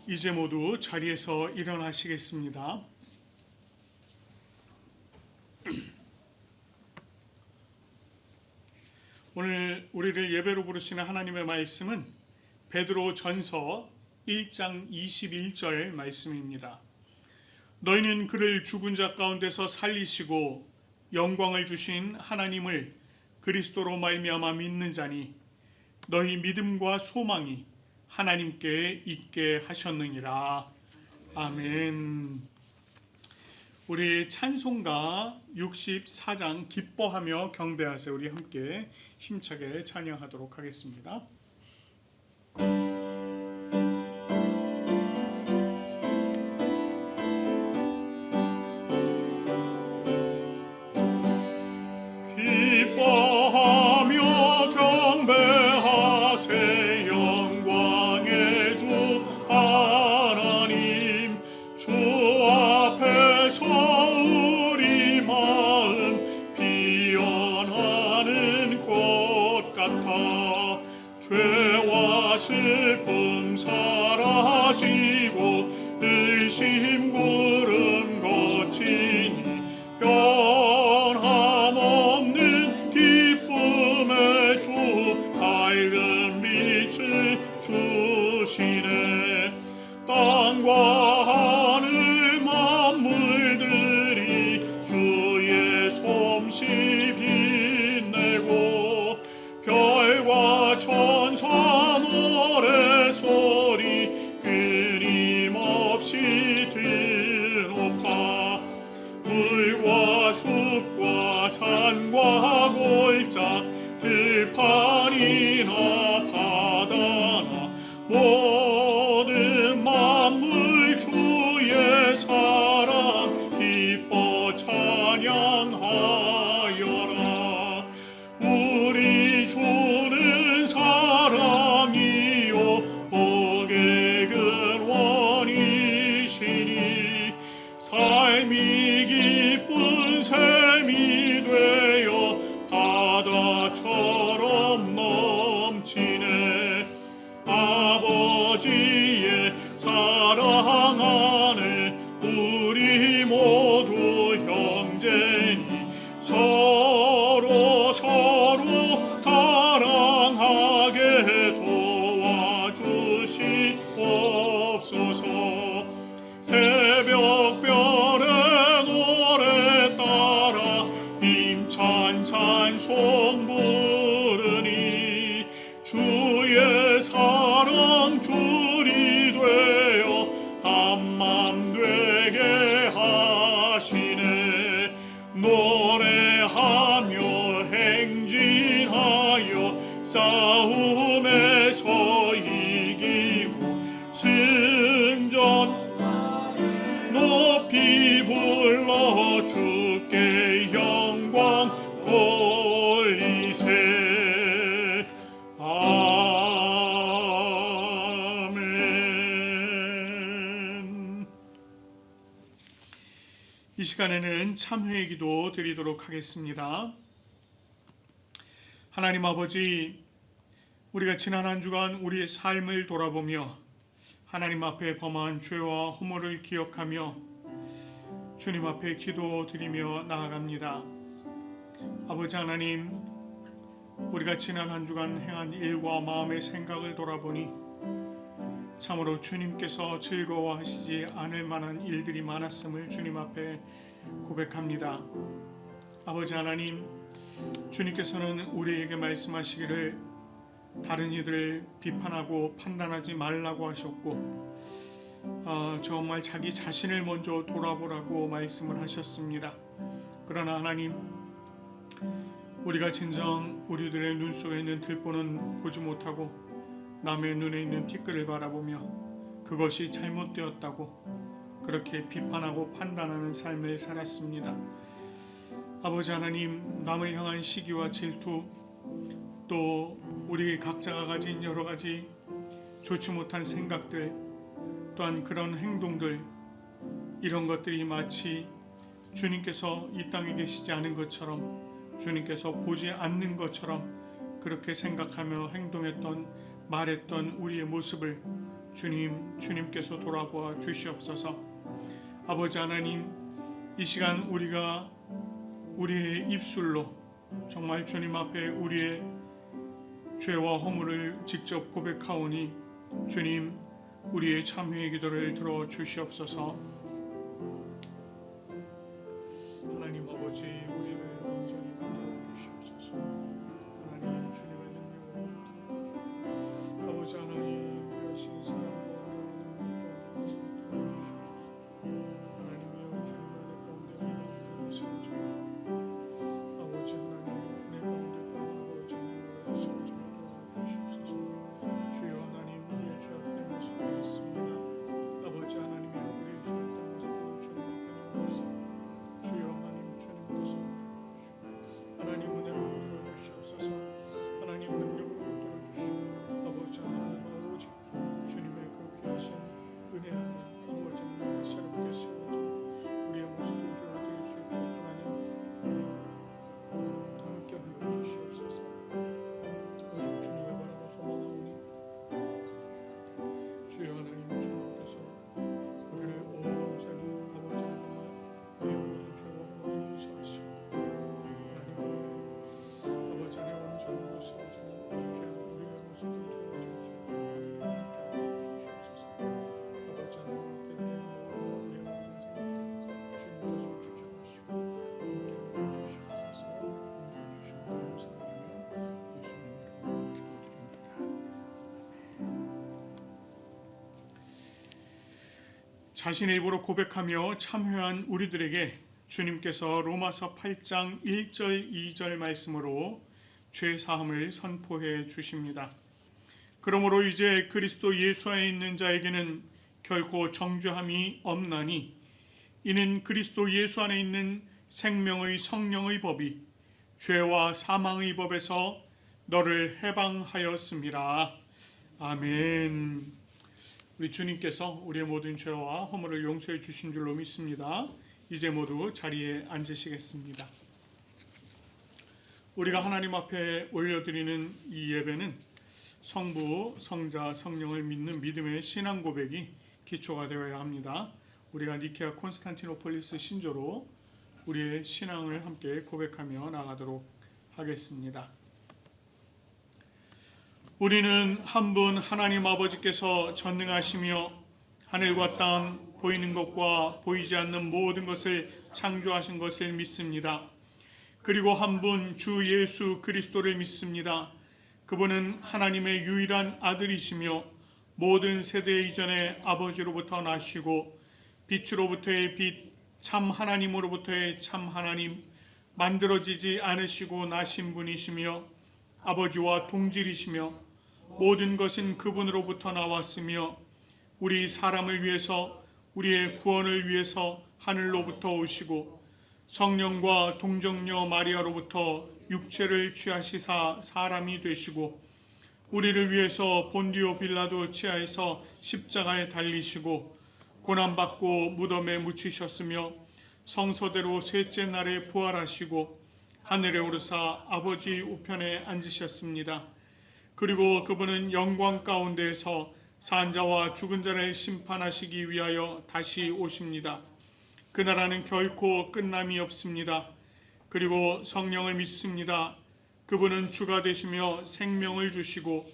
이제 모두 자리에서 일어나시겠습니다. 오늘 우리를 예배로 부르시는 하나님의 말씀은 베드로 전서 1장 21절 말씀입니다. 너희는 그를 죽은 자 가운데서 살리시고 영광을 주신 하나님을 그리스도로 말미암아 믿는 자니 너희 믿음과 소망이 하나님께 있게 하셨느니라. 아멘. 우리 찬송가 64장 기뻐하며 경배하세요. 우리 함께 힘차게 찬양하도록 하겠습니다. 기뻐하며 경배하세 영광의 주 하나님, 주 앞에서 우리 마음 피어나는 꽃 같아 죄와 슬픔 사라지고 의심 구름 거치니 변함없는 기쁨의 주 밝은 빛을 주시네. 땅과 하늘 만물들이 주의 솜씨 빛내고 별과 천사 노래소리 끊임없이 드높아 물과 숲과 산과 골짜 들판이나 바다나 모든 만물 주의 사랑 기뻐 찬양하여라. 우리 주는 사랑이요 복의 근원이시니 삶이 기쁜 샘이 되어 바다처럼 넘치네. 아버지의 사랑 안에 우리 모두 형제니 서로 사랑하게 도와주시옵소서. 새벽별의 노래 따라 힘찬 찬송 부르니 주의 사랑 줄이 되어 한맘 되게 하시네. 노래하며 행진하여 싸움에서 이기고 승전 높이 불러 주께 영광 돌리세. 아멘. 이 시간에는 참회의 기도 드리도록 하겠습니다. 하나님 아버지, 우리가 지난 한 주간 우리의 삶을 돌아보며 하나님 앞에 범한 죄와 허물을 기억하며 주님 앞에 기도드리며 나아갑니다. 아버지 하나님, 우리가 지난 한 주간 행한 일과 마음의 생각을 돌아보니 참으로 주님께서 즐거워하시지 않을 만한 일들이 많았음을 주님 앞에 고백합니다. 아버지 하나님, 주님께서는 우리에게 말씀하시기를 다른 이들을 비판하고 판단하지 말라고 하셨고 정말 자기 자신을 먼저 돌아보라고 말씀을 하셨습니다. 그러나 하나님, 우리가 진정 우리들의 눈 속에 있는 들보는 보지 못하고 남의 눈에 있는 티끌을 바라보며 그것이 잘못되었다고 그렇게 비판하고 판단하는 삶을 살았습니다. 아버지 하나님, 남을 향한 시기와 질투, 또 우리 각자가 가진 여러 가지 좋지 못한 생각들, 또한 그런 행동들, 이런 것들이 마치 주님께서 이 땅에 계시지 않은 것처럼, 주님께서 보지 않는 것처럼 그렇게 생각하며 행동했던, 말했던 우리의 모습을 주님께서 돌아보아 주시옵소서. 아버지 하나님, 이 시간 우리가 우리의 입술로 정말 주님 앞에 우리의 죄와 허물을 직접 고백하오니 주님, 우리의 참회의 기도를 들어 주시옵소서. 하나님 아버지, 우리를 온전히 감싸 주시옵소서. 하나님, 주님의 능력으로 아버지 하나님, 그하신 사랑과 은혜와 주시옵소서. 하나님이여, 주님 안에 가운데 세워져 아버지 하나님, 내 가운데 아버지 하나님을 세워져 도와주시옵소서. 주여 하나님, 우리의 죄악된 모습이 있습니다. 아버지 하나님의 우리의 죄악된 모습을 주님 앞에 내놓습니다. 주여 하나님, 주님께서 하나님 은혜로 들어주시옵소서. 하나님 능력으로 들어주시고 아버지 하나님, 오직 주님의 그 귀하신 은혜 안에 아버지 하나님 새롭게 세워져 우리의 모습을 드러질 수 있도록 하나님 함께 하여 주시옵소서. 오직 주님의 바라고 소망하오니 주여 하나님, 주님 앞에서 우리를 온전히 아버지 하나님 우리의 모든 죄와 허물을 용서하시고 하나님 아버지 하나님 온전히 세워지는 죄 우리의 모습을 드러질 수 있도록 하나님 함께 하여 주시옵소서. 아버지 하나님 앞에 드리는 우리의 모든 생각 주님께서 주장하시고 함께 하여 주시옵소서. 함께 주시고 감사드리며 예수님 이름으로 기도드립니다. 자신의 입으로 고백하며 참회한 우리들에게 주님께서 로마서 8장 1절 2절 말씀으로 죄 사함을 선포해 주십니다. 그러므로 이제 그리스도 예수 안에 있는 자에게는 결코 정죄함이 없나니 이는 그리스도 예수 안에 있는 생명의 성령의 법이 죄와 사망의 법에서 너를 해방하였습니다. 아멘. 우리 주님께서 우리의 모든 죄와 허물을 용서해 주신 줄로 믿습니다. 이제 모두 자리에 앉으시겠습니다. 우리가 하나님 앞에 올려드리는 이 예배는 성부, 성자, 성령을 믿는 믿음의 신앙 고백이 기초가 되어야 합니다. 우리가 니케아 콘스탄티노폴리스 신조로 우리의 신앙을 함께 고백하며 나가도록 하겠습니다. 우리는 한 분 하나님 아버지께서 전능하시며 하늘과 땅, 보이는 것과 보이지 않는 모든 것을 창조하신 것을 믿습니다. 그리고 한 분 주 예수 그리스도를 믿습니다. 그분은 하나님의 유일한 아들이시며 모든 세대 이전의 아버지로부터 나시고 빛으로부터의 빛, 참 하나님으로부터의 참 하나님, 만들어지지 않으시고 나신 분이시며 아버지와 동질이시며 모든 것은 그분으로부터 나왔으며 우리 사람을 위해서 우리의 구원을 위해서 하늘로부터 오시고 성령과 동정녀 마리아로부터 육체를 취하시사 사람이 되시고 우리를 위해서 본디오 빌라도 치하에서 십자가에 달리시고 고난받고 무덤에 묻히셨으며 성서대로 셋째 날에 부활하시고 하늘에 오르사 아버지 우편에 앉으셨습니다. 그리고 그분은 영광 가운데에서 산 자와 죽은 자를 심판하시기 위하여 다시 오십니다. 그 나라는 결코 끝남이 없습니다. 그리고 성령을 믿습니다. 그분은 주가 되시며 생명을 주시고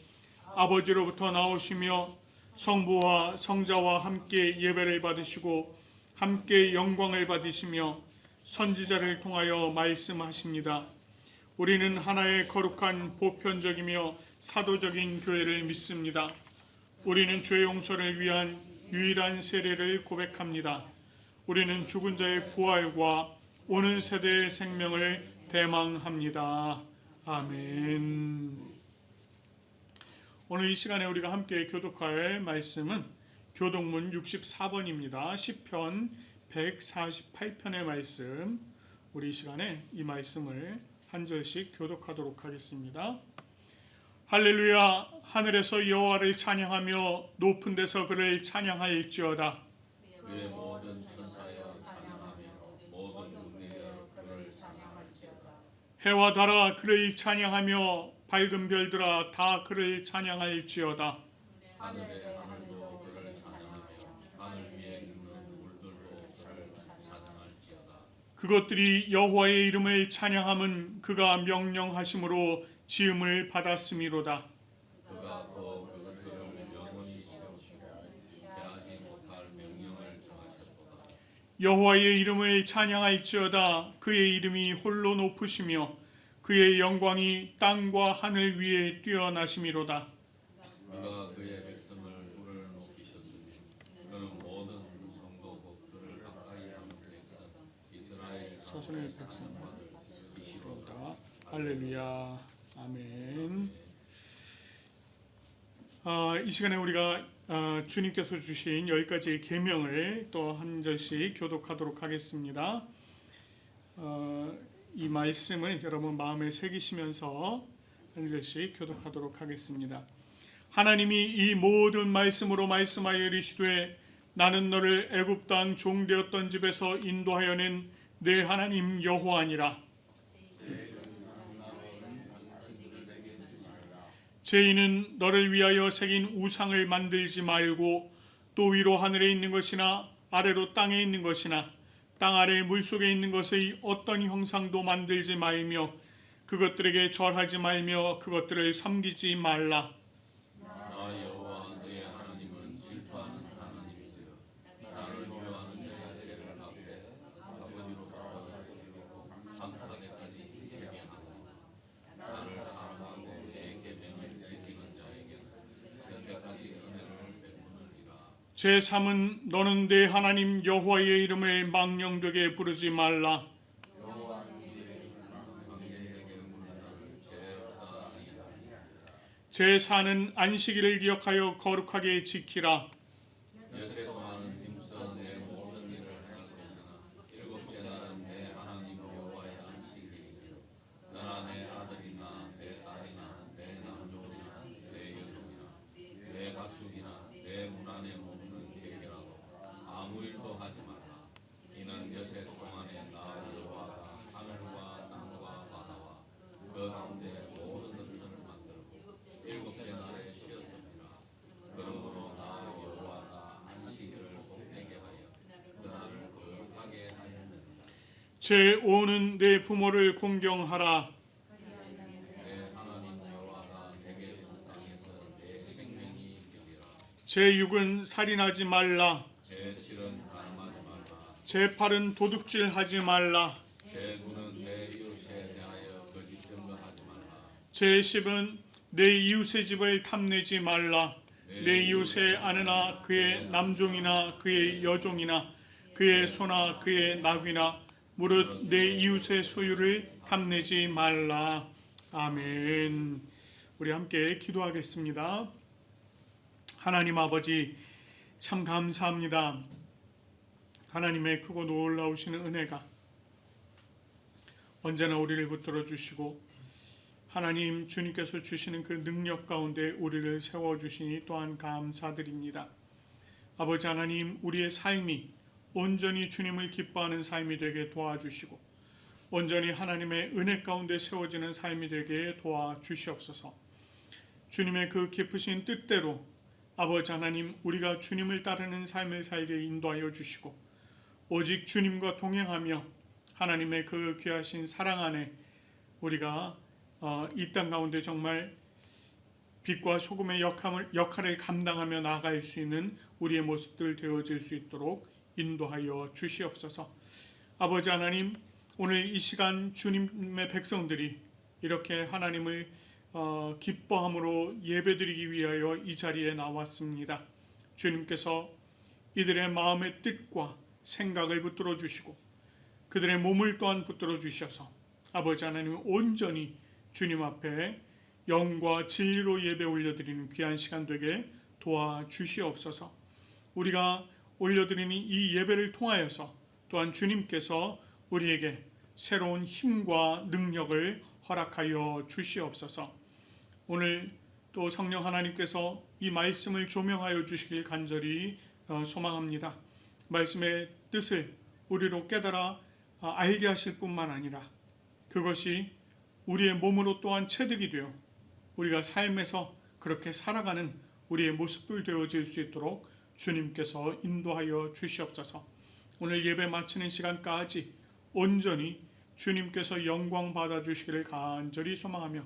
아버지로부터 나오시며 성부와 성자와 함께 예배를 받으시고 함께 영광을 받으시며 선지자를 통하여 말씀하십니다. 우리는 하나의 거룩한 보편적이며 사도적인 교회를 믿습니다. 우리는 죄 용서를 위한 유일한 세례를 고백합니다. 우리는 죽은 자의 부활과 오는 세대의 생명을 대망합니다. 아멘. 오늘 이 시간에 우리가 함께 교독할 말씀은 교독문 64번입니다. 시편 148편의 말씀. 우리 이 시간에 이 말씀을 한 절씩 교독하도록 하겠습니다. 할렐루야. 하늘에서 여호와를 찬양하며 높은 데서 그를 찬양할지어다. 그의 모든 천사여 찬양하며 모든 문명여 그를 찬양할지어다. 해와 달아 그를 찬양하며 밝은 별들아 다 그를 찬양할지어다. 하늘의 하늘도 그것들이 여호와의 이름을 찬양함은 그가 명령하심으로 지음을 받았음이로다. 그가 또 그것들을 영원히 세우시고 대하지 못할 명령을 정하셨도다. 여호와의 이름을 찬양할지어다. 그의 이름이 홀로 높으시며 그의 영광이 땅과 하늘 위에 뛰어나심이로다. 그가 그의 백성을 불을 높이셨으니 그는 모든 성도 복들을 가까이 하는 백성 이스라엘 자손의 백성 받을 이시로다. 할렐루야. 아멘. 이 시간에 우리가 주님께서 주신 10가지의 계명을 또 한 절씩 교독하도록 하겠습니다. 이 말씀을 여러분 마음에 새기시면서 한 절씩 교독하도록 하겠습니다. 하나님이 이 모든 말씀으로 말씀하여 이르시되 나는 너를 애굽 땅 종되었던 집에서 인도하여 낸 내 하나님 여호와니라. 죄인은 너를 위하여 새긴 우상을 만들지 말고 또 위로 하늘에 있는 것이나 아래로 땅에 있는 것이나 땅 아래 물속에 있는 것의 어떤 형상도 만들지 말며 그것들에게 절하지 말며 그것들을 섬기지 말라. 나 여호와 너의 하나님은 질투하는 하나님이시여 나를 미워하는 자의 죄를 앞에 아버지로 받아들이고 산타되까지 되게 하고 나를 사랑하고 내 계명을 지키는 자에게는 현대까지 은혜를 베푸느니라. 제3은 너는 내 하나님 여호와의 이름을 망령되게 부르지 말라. 제4는 안식일을 기억하여 거룩하게 지키라. 여세 동안은 힘써 내 모든 일을 할 것이나 일곱째 날은 내 하나님 여호와의 안식일이요 너나 내 아들이나 내 딸이나 내 남종이나 내 여종이나 내 가축이나 내 문 안에 머무는 개개라도 아무 일도 하지 말라. 이는 여세 동안에 나 여호와가 하늘과 땅과 바다와 그 가운데 모든 것들을 만들고 일곱째 날에 쉬었습니다. 그러므로 나 여호와가 안식일을 복되게 하여 그날을 거룩하게 하였느니라. 제5는 내 부모를 공경하라. 내 하나님 여호와가 내게 준 땅에서 내 생명이 여기라. 제6은 살인하지 말라. 제7은 가늠하지 말라. 제8은 도둑질하지 말라. 제9는 내 이웃에 대하여 거짓 증거하지 말라. 제10은 내 이웃의 집을 탐내지 말라. 내 이웃의 아내나 그의 남종이나 그의 여종이나 그의 소나 그의 나귀나 무릇 내 이웃의 소유를 탐내지 말라. 아멘. 우리 함께 기도하겠습니다. 하나님 아버지 참 감사합니다. 하나님의 크고 놀라우시는 은혜가 언제나 우리를 붙들어 주시고 하나님 주님께서 주시는 그 능력 가운데 우리를 세워주시니 또한 감사드립니다. 아버지 하나님 우리의 삶이 온전히 주님을 기뻐하는 삶이 되게 도와주시고 온전히 하나님의 은혜 가운데 세워지는 삶이 되게 도와주시옵소서. 주님의 그 깊으신 뜻대로 아버지 하나님 우리가 주님을 따르는 삶을 살게 인도하여 주시고 오직 주님과 동행하며 하나님의 그 귀하신 사랑 안에 우리가 이 땅 가운데 정말 빛과 소금의 역할을 감당하며 나아갈 수 있는 우리의 모습들 되어질 수 있도록 인도하여 주시옵소서. 아버지 하나님 오늘 이 시간 주님의 백성들이 이렇게 하나님을 기뻐함으로 예배드리기 위하여 이 자리에 나왔습니다. 주님께서 이들의 마음의 뜻과 생각을 붙들어 주시고 그들의 몸을 또한 붙들어 주셔서 아버지 하나님 온전히 주님 앞에 영과 진리로 예배 올려드리는 귀한 시간 되게 도와주시옵소서. 우리가 올려드리는 이 예배를 통하여서 또한 주님께서 우리에게 새로운 힘과 능력을 허락하여 주시옵소서. 오늘 또 성령 하나님께서 이 말씀을 조명하여 주시길 간절히 소망합니다. 말씀의 뜻을 우리로 깨달아 알게 하실 뿐만 아니라 그것이 우리의 몸으로 또한 체득이 되어 우리가 삶에서 그렇게 살아가는 우리의 모습들 되어질 수 있도록 주님께서 인도하여 주시옵소서. 오늘 예배 마치는 시간까지 온전히 주님께서 영광 받아주시기를 간절히 소망하며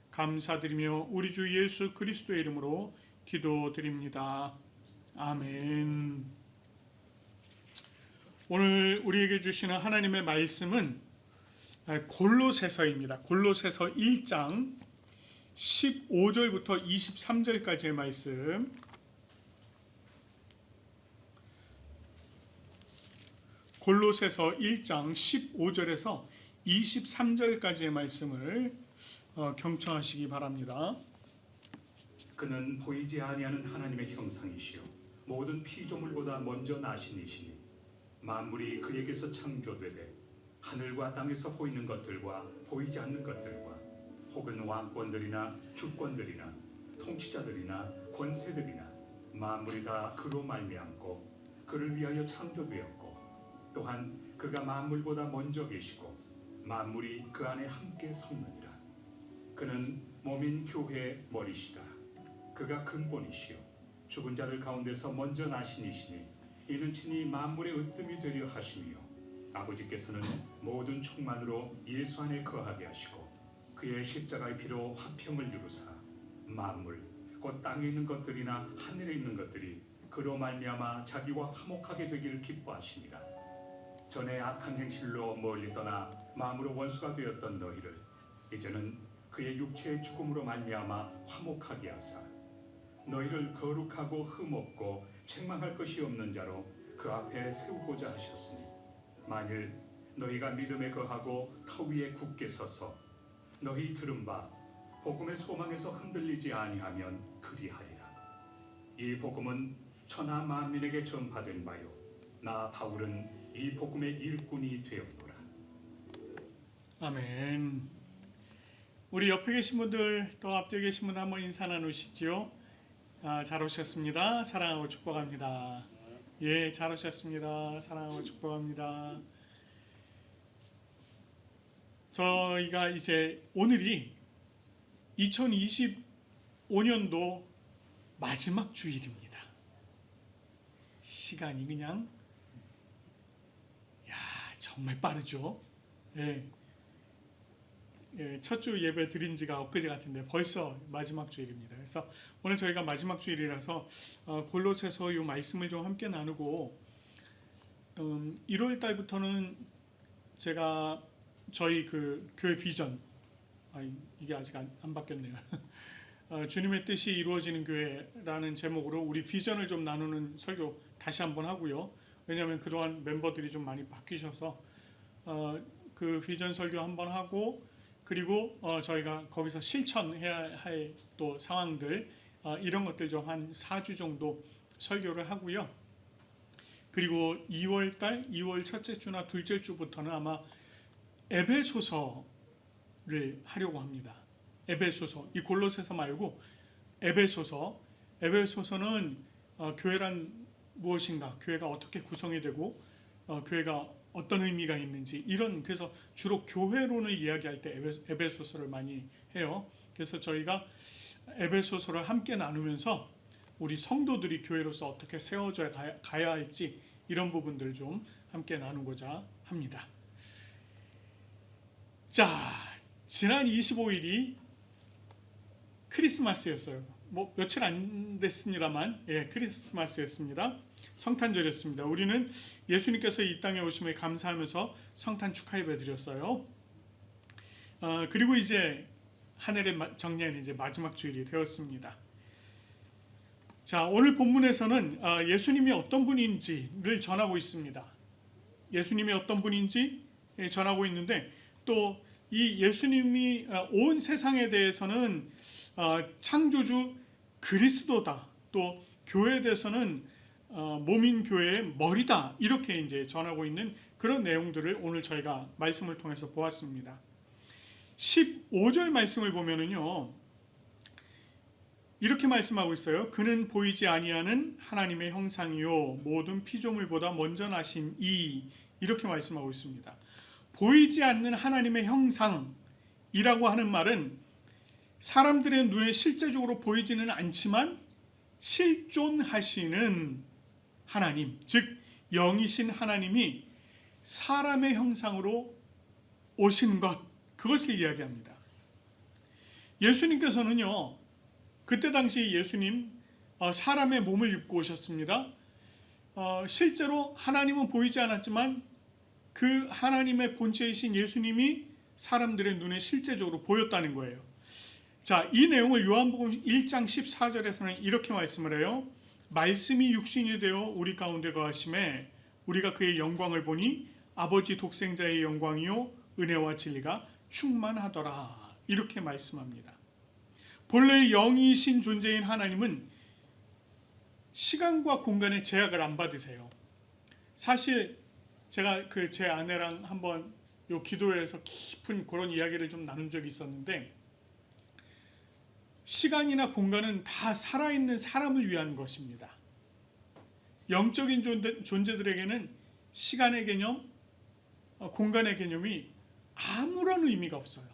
감사드리며 우리 주 예수 그리스도의 이름으로 기도드립니다. 아멘. 오늘 우리에게 주시는 하나님의 말씀은 골로새서입니다. 골로새서 1장 15절부터 23절까지의 말씀. 골로새서 1장 15절에서 23절까지의 말씀을 경청하시기 바랍니다. 그는 보이지 아니하는 하나님의 형상이시요 모든 피조물보다 먼저 나신 이시니 만물이 그에게서 창조되되 하늘과 땅에서 보이는 것들과 보이지 않는 것들과 혹은 왕권들이나 주권들이나 통치자들이나 권세들이나 만물이 다 그로 말미암고 그를 위하여 창조되었고 또한 그가 만물보다 먼저 계시고 만물이 그 안에 함께 섰느니라. 그는 몸인 교회의 머리시다. 그가 근본이시요 죽은 자들 가운데서 먼저 나신 이시니 이는 친히 만물의 으뜸이 되려 하심이요 아버지께서는 모든 충만으로 예수 안에 거하게 하시고 그의 십자가의 피로 화평을 이루사 만물 곧 땅에 있는 것들이나 하늘에 있는 것들이 그로 말미암아 자기와 화목하게 되기를 기뻐하십니다. 전에 악한 행실로 멀리 떠나 마음으로 원수가 되었던 너희를 이제는 그의 육체의 죽음으로 말미암아 화목하게 하사 너희를 거룩하고 흠없고 책망할 것이 없는 자로 그 앞에 세우고자 하셨으니 만일 너희가 믿음에 거하고 터 위에 굳게 서서 너희 들은 바 복음의 소망에서 흔들리지 아니하면 그리하리라. 이 복음은 천하 만민에게 전파된 바요 나 바울은 이 복음의 일꾼이 되었노라. 아멘. 우리 옆에 계신 분들 또 앞뒤에 계신 분들 한번 인사 나누시죠. 잘 오셨습니다. 사랑하고 축복합니다. 예, 잘 오셨습니다. 사랑하고 축복합니다. 저희가 이제 오늘이 2025년도 마지막 주일입니다. 시간이 그냥 정말 빠르죠. 예. 첫 주 예배 드린 지가 엊그제 같은데 벌써 마지막 주일입니다. 그래서 오늘 저희가 마지막 주일이라서 골로새서 이 말씀을 좀 함께 나누고 1월 달부터는 제가 저희 그 교회 비전 이게 아직 안 바뀌었네요. 주님의 뜻이 이루어지는 교회라는 제목으로 우리 비전을 좀 나누는 설교 다시 한번 하고요. 왜냐하면 그동안 멤버들이 좀 많이 바뀌셔서 그 비전 설교 한번 하고 그리고 저희가 거기서 실천해야 할 또 상황들 이런 것들 좀 한 4주 정도 설교를 하고요. 그리고 2월 첫째 주나 둘째 주부터는 아마 에베소서를 하려고 합니다. 에베소서, 이 골로새서 말고 에베소서는 교회란 무엇인가, 교회가 어떻게 구성이 되고 교회가 어떤 의미가 있는지 이런, 그래서 주로 교회론을 이야기할 때 에베소서를 많이 해요. 그래서 저희가 에베소서를 함께 나누면서 우리 성도들이 교회로서 어떻게 세워져 가야 할지 이런 부분들을 좀 함께 나누고자 합니다. 자, 지난 25일이 크리스마스였어요. 뭐 며칠 안 됐습니다만 크리스마스였습니다. 성탄절이었습니다. 우리는 예수님께서 이 땅에 오심에 감사하면서 성탄 축하 예배 드렸어요. 그리고 이제 한 해를 정리하는 이제 마지막 주일이 되었습니다. 자, 오늘 본문에서는 예수님이 어떤 분인지를 전하고 있습니다. 예수님이 어떤 분인지 전하고 있는데 또 이 예수님이 온 세상에 대해서는 창조주 그리스도다, 또 교회에 대해서는 몸인 교회의 머리다, 이렇게 이제 전하고 있는 그런 내용들을 오늘 저희가 말씀을 통해서 보았습니다. 15절 말씀을 보면은요, 이렇게 말씀하고 있어요. 그는 보이지 아니하는 하나님의 형상이요 모든 피조물보다 먼저 나신 이렇게 말씀하고 있습니다. 보이지 않는 하나님의 형상이라고 하는 말은 사람들의 눈에 실제적으로 보이지는 않지만 실존하시는 하나님, 즉 영이신 하나님이 사람의 형상으로 오신 것, 그것을 이야기합니다. 예수님께서는요, 그때 당시 예수님 사람의 몸을 입고 오셨습니다. 실제로 하나님은 보이지 않았지만 그 하나님의 본체이신 예수님이 사람들의 눈에 실제적으로 보였다는 거예요. 자, 이 내용을 요한복음 1장 14절에서는 이렇게 말씀을 해요. 말씀이 육신이 되어 우리 가운데 거하심에 우리가 그의 영광을 보니 아버지 독생자의 영광이요 은혜와 진리가 충만하더라. 이렇게 말씀합니다. 본래 영이신 존재인 하나님은 시간과 공간의 제약을 안 받으세요. 사실 제가 제 아내랑 한번 요 기도회에서 깊은 그런 이야기를 좀 나눈 적이 있었는데, 시간이나 공간은 다 살아있는 사람을 위한 것입니다. 영적인 존재들에게는 시간의 개념, 공간의 개념이 아무런 의미가 없어요.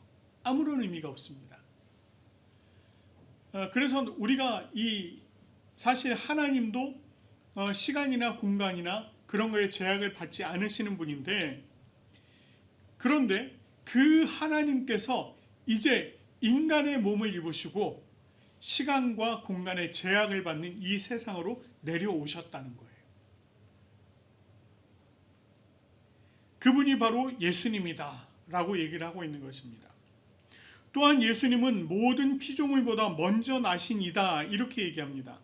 아무런 의미가 없습니다. 그래서 우리가 사실 하나님도 시간이나 공간이나 그런 거에 제약을 받지 않으시는 분인데, 그런데 그 하나님께서 이제 인간의 몸을 입으시고 시간과 공간의 제약을 받는 이 세상으로 내려오셨다는 거예요. 그분이 바로 예수님이다 라고 얘기를 하고 있는 것입니다. 또한 예수님은 모든 피조물보다 먼저 나신 이다 이렇게 얘기합니다.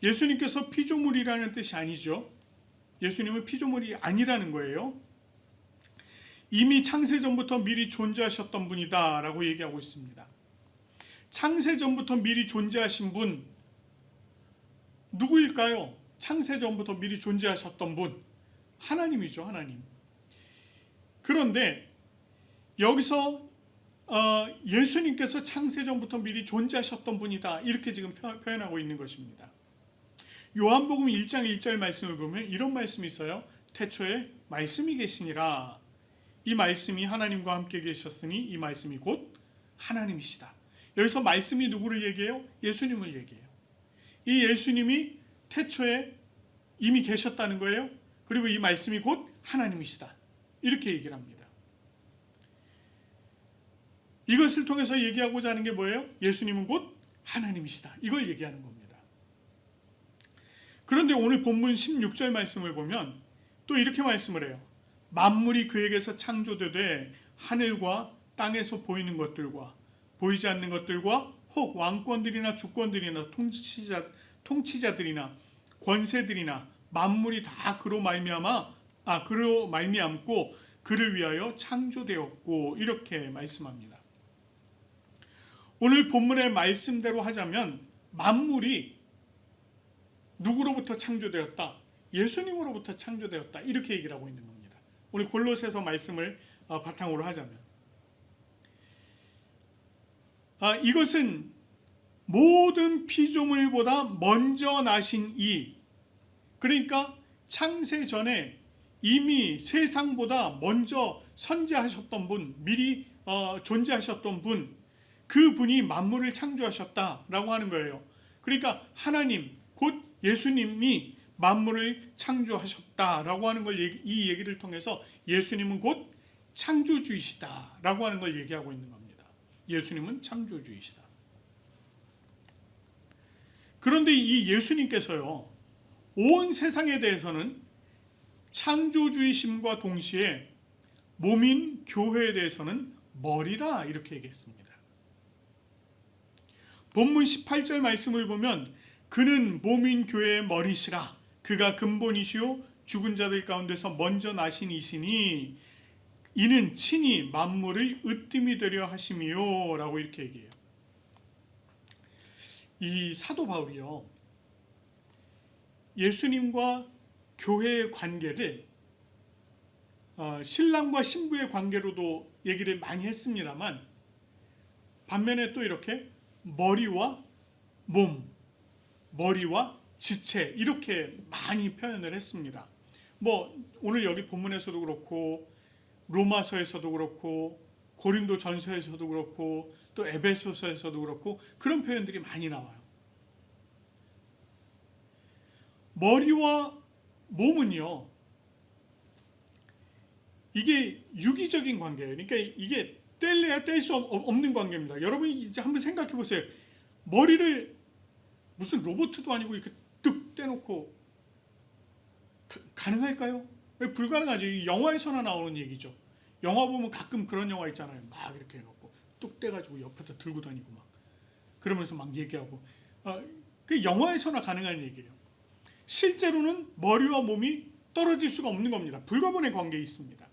예수님께서 피조물이라는 뜻이 아니죠. 예수님은 피조물이 아니라는 거예요. 이미 창세전부터 미리 존재하셨던 분이다 라고 얘기하고 있습니다. 창세전부터 미리 존재하신 분 누구일까요? 창세전부터 미리 존재하셨던 분 하나님이죠. 하나님. 그런데 여기서 예수님께서 창세전부터 미리 존재하셨던 분이다 이렇게 지금 표현하고 있는 것입니다. 요한복음 1장 1절 말씀을 보면 이런 말씀이 있어요. 태초에 말씀이 계시니라. 이 말씀이 하나님과 함께 계셨으니 이 말씀이 곧 하나님이시다. 여기서 말씀이 누구를 얘기해요? 예수님을 얘기해요. 이 예수님이 태초에 이미 계셨다는 거예요. 그리고 이 말씀이 곧 하나님이시다. 이렇게 얘기를 합니다. 이것을 통해서 얘기하고자 하는 게 뭐예요? 예수님은 곧 하나님이시다. 이걸 얘기하는 겁니다. 그런데 오늘 본문 16절 말씀을 보면 또 이렇게 말씀을 해요. 만물이 그에게서 창조되되 하늘과 땅에서 보이는 것들과 보이지 않는 것들과 혹 왕권들이나 주권들이나 통치자들이나 권세들이나 만물이 다 그로 말미암고 그를 위하여 창조되었고 이렇게 말씀합니다. 오늘 본문의 말씀대로 하자면 만물이 누구로부터 창조되었다? 예수님으로부터 창조되었다. 이렇게 얘기를 하고 있는 겁니다. 우리 골로새서 말씀을 바탕으로 하자면 이것은 모든 피조물보다 먼저 나신 그러니까 창세 전에 이미 세상보다 먼저 선지하셨던 분, 미리 존재하셨던 분, 그분이 만물을 창조하셨다라고 하는 거예요. 그러니까 하나님, 곧 예수님이 만물을 창조하셨다라고 하는 걸 이 얘기를 통해서 예수님은 곧 창조주이시다라고 하는 걸 얘기하고 있는 겁니다. 예수님은 창조주이시다. 그런데 이 예수님께서요, 온 세상에 대해서는 창조주이심과 동시에 몸인 교회에 대해서는 머리라 이렇게 얘기했습니다. 본문 18절 말씀을 보면 그는 몸인 교회의 머리시라. 그가 근본이시요 죽은 자들 가운데서 먼저 나신 이시니 이는 친히 만물의 으뜸이 되려 하심이요 라고 이렇게 얘기해요. 이 사도 바울이요, 예수님과 교회의 관계를 신랑과 신부의 관계로도 얘기를 많이 했습니다만, 반면에 또 이렇게 머리와 몸, 머리와 지체 이렇게 많이 표현을 했습니다. 오늘 여기 본문에서도 그렇고 로마서에서도 그렇고 고린도 전서에서도 그렇고 또 에베소서에서도 그렇고 그런 표현들이 많이 나와요. 머리와 몸은요, 이게 유기적인 관계예요. 그러니까 이게 뗄래야 뗄 수 없는 관계입니다. 여러분이 이제 한번 생각해 보세요. 머리를 무슨 로봇도 아니고 이렇게 뚝 떼놓고 가능할까요? 불가능하죠. 이 영화에서나 나오는 얘기죠. 영화 보면 가끔 그런 영화 있잖아요. 막 이렇게 해갖고 뚝 떼가지고 옆에다 들고 다니고 막 그러면서 막 얘기하고 그 영화에서나 가능한 얘기예요. 실제로는 머리와 몸이 떨어질 수가 없는 겁니다. 불가분의 관계에 있습니다.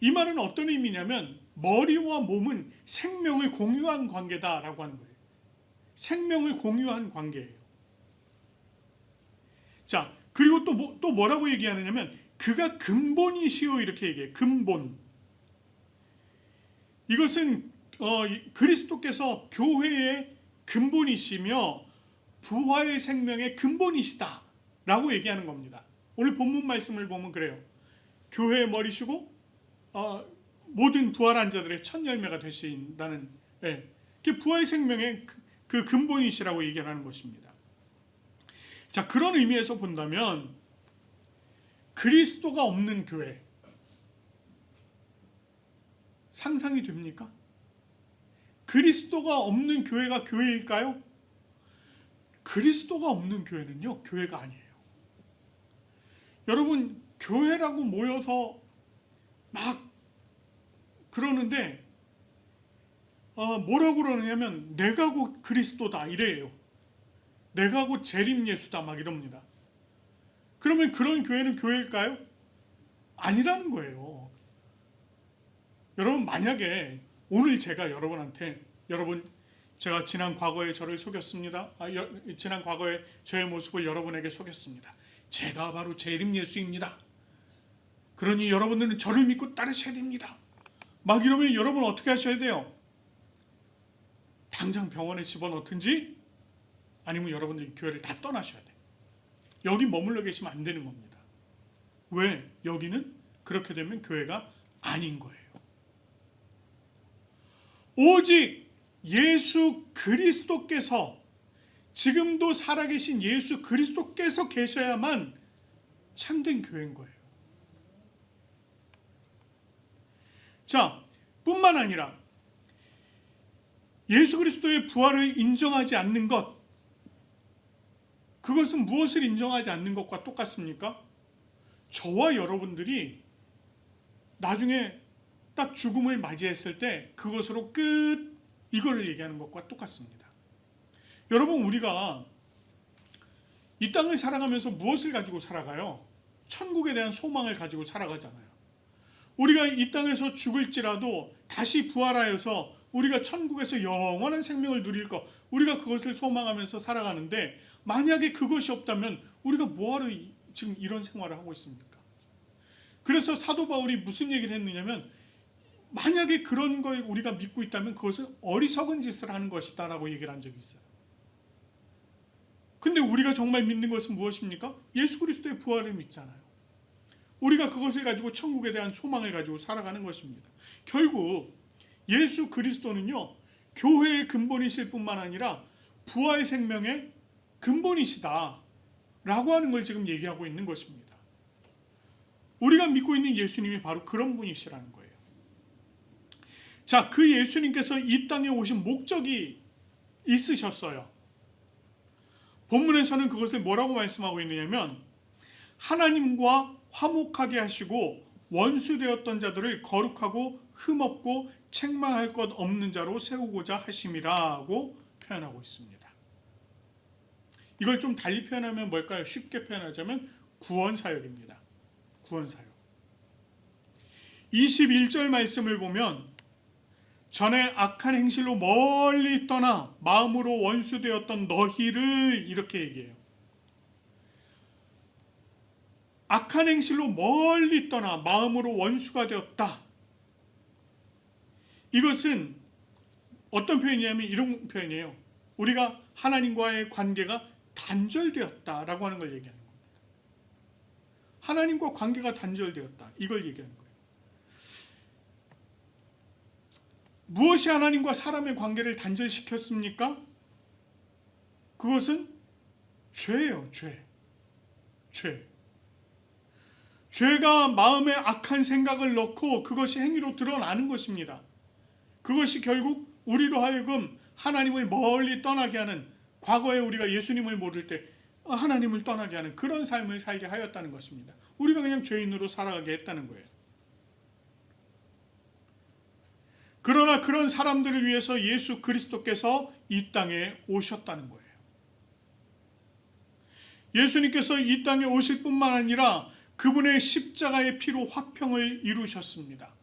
이 말은 어떤 의미냐면 머리와 몸은 생명을 공유한 관계다라고 하는 거예요. 생명을 공유한 관계예요. 자, 그리고 또 뭐라고 얘기하느냐면 그가 근본이시오 이렇게 얘기해요. 근본. 이것은 그리스도께서 교회의 근본이시며 부활의 생명의 근본이시다 라고 얘기하는 겁니다. 오늘 본문 말씀을 보면 그래요. 교회의 머리시고 모든 부활한 자들의 첫 열매가 되신다는 부활 생명의 그 근본이시라고 얘기하는 것입니다. 자, 그런 의미에서 본다면 그리스도가 없는 교회 상상이 됩니까? 그리스도가 없는 교회가 교회일까요? 그리스도가 없는 교회는요, 교회가 아니에요. 여러분, 교회라고 모여서 막 그러는데 뭐라고 그러냐면 내가 곧 그리스도다 이래요. 내가 곧 재림 예수다 막 이럽니다. 그러면 그런 교회는 교회일까요? 아니라는 거예요. 여러분, 만약에 오늘 제가 여러분한테 제가 지난 과거에 저를 속였습니다. 지난 과거에 저의 모습을 여러분에게 속였습니다. 제가 바로 재림 예수입니다. 그러니 여러분들은 저를 믿고 따르셔야 됩니다. 막 이러면 여러분 어떻게 하셔야 돼요? 당장 병원에 집어넣든지 아니면 여러분들이 교회를 다 떠나셔야 돼요. 여기 머물러 계시면 안 되는 겁니다. 왜? 여기는 그렇게 되면 교회가 아닌 거예요. 오직 예수 그리스도께서 지금도 살아계신 예수 그리스도께서 계셔야만 참된 교회인 거예요. 자, 뿐만 아니라 예수 그리스도의 부활을 인정하지 않는 것, 그것은 무엇을 인정하지 않는 것과 똑같습니까? 저와 여러분들이 나중에 딱 죽음을 맞이했을 때 그것으로 끝, 이걸 얘기하는 것과 똑같습니다. 여러분, 우리가 이 땅을 살아가면서 무엇을 가지고 살아가요? 천국에 대한 소망을 가지고 살아가잖아요. 우리가 이 땅에서 죽을지라도 다시 부활하여서 우리가 천국에서 영원한 생명을 누릴 것, 우리가 그것을 소망하면서 살아가는데 만약에 그것이 없다면 우리가 뭐하러 지금 이런 생활을 하고 있습니까? 그래서 사도 바울이 무슨 얘기를 했느냐면 만약에 그런 걸 우리가 믿고 있다면 그것은 어리석은 짓을 하는 것이다 라고 얘기를 한 적이 있어요. 근데 우리가 정말 믿는 것은 무엇입니까? 예수 그리스도의 부활을 믿잖아요. 우리가 그것을 가지고 천국에 대한 소망을 가지고 살아가는 것입니다. 결국 예수 그리스도는요, 교회의 근본이실 뿐만 아니라 부활 생명의 근본이시다 라고 하는 걸 지금 얘기하고 있는 것입니다. 우리가 믿고 있는 예수님이 바로 그런 분이시라는 거예요. 자, 그 예수님께서 이 땅에 오신 목적이 있으셨어요. 본문에서는 그것을 뭐라고 말씀하고 있느냐면 하나님과 화목하게 하시고 원수되었던 자들을 거룩하고 흠없고 책망할 것 없는 자로 세우고자 하심이라고 표현하고 있습니다. 이걸 좀 달리 표현하면 뭘까요? 쉽게 표현하자면 구원사역입니다. 구원사역. 21절 말씀을 보면 전에 악한 행실로 멀리 떠나 마음으로 원수되었던 너희를 이렇게 얘기해요. 악한 행실로 멀리 떠나 마음으로 원수가 되었다. 이것은 어떤 표현이냐면 이런 표현이에요. 우리가 하나님과의 관계가 단절되었다라고 하는 걸 얘기하는 겁니다. 하나님과 관계가 단절되었다. 이걸 얘기하는 거예요. 무엇이 하나님과 사람의 관계를 단절시켰습니까? 그것은 죄예요. 죄. 죄가 마음에 악한 생각을 넣고 그것이 행위로 드러나는 것입니다. 그것이 결국 우리로 하여금 하나님을 멀리 떠나게 하는, 과거에 우리가 예수님을 모를 때 하나님을 떠나게 하는 그런 삶을 살게 하였다는 것입니다. 우리가 그냥 죄인으로 살아가게 했다는 거예요. 그러나 그런 사람들을 위해서 예수 그리스도께서 이 땅에 오셨다는 거예요. 예수님께서 이 땅에 오실 뿐만 아니라 그분의 십자가의 피로 화평을 이루셨습니다.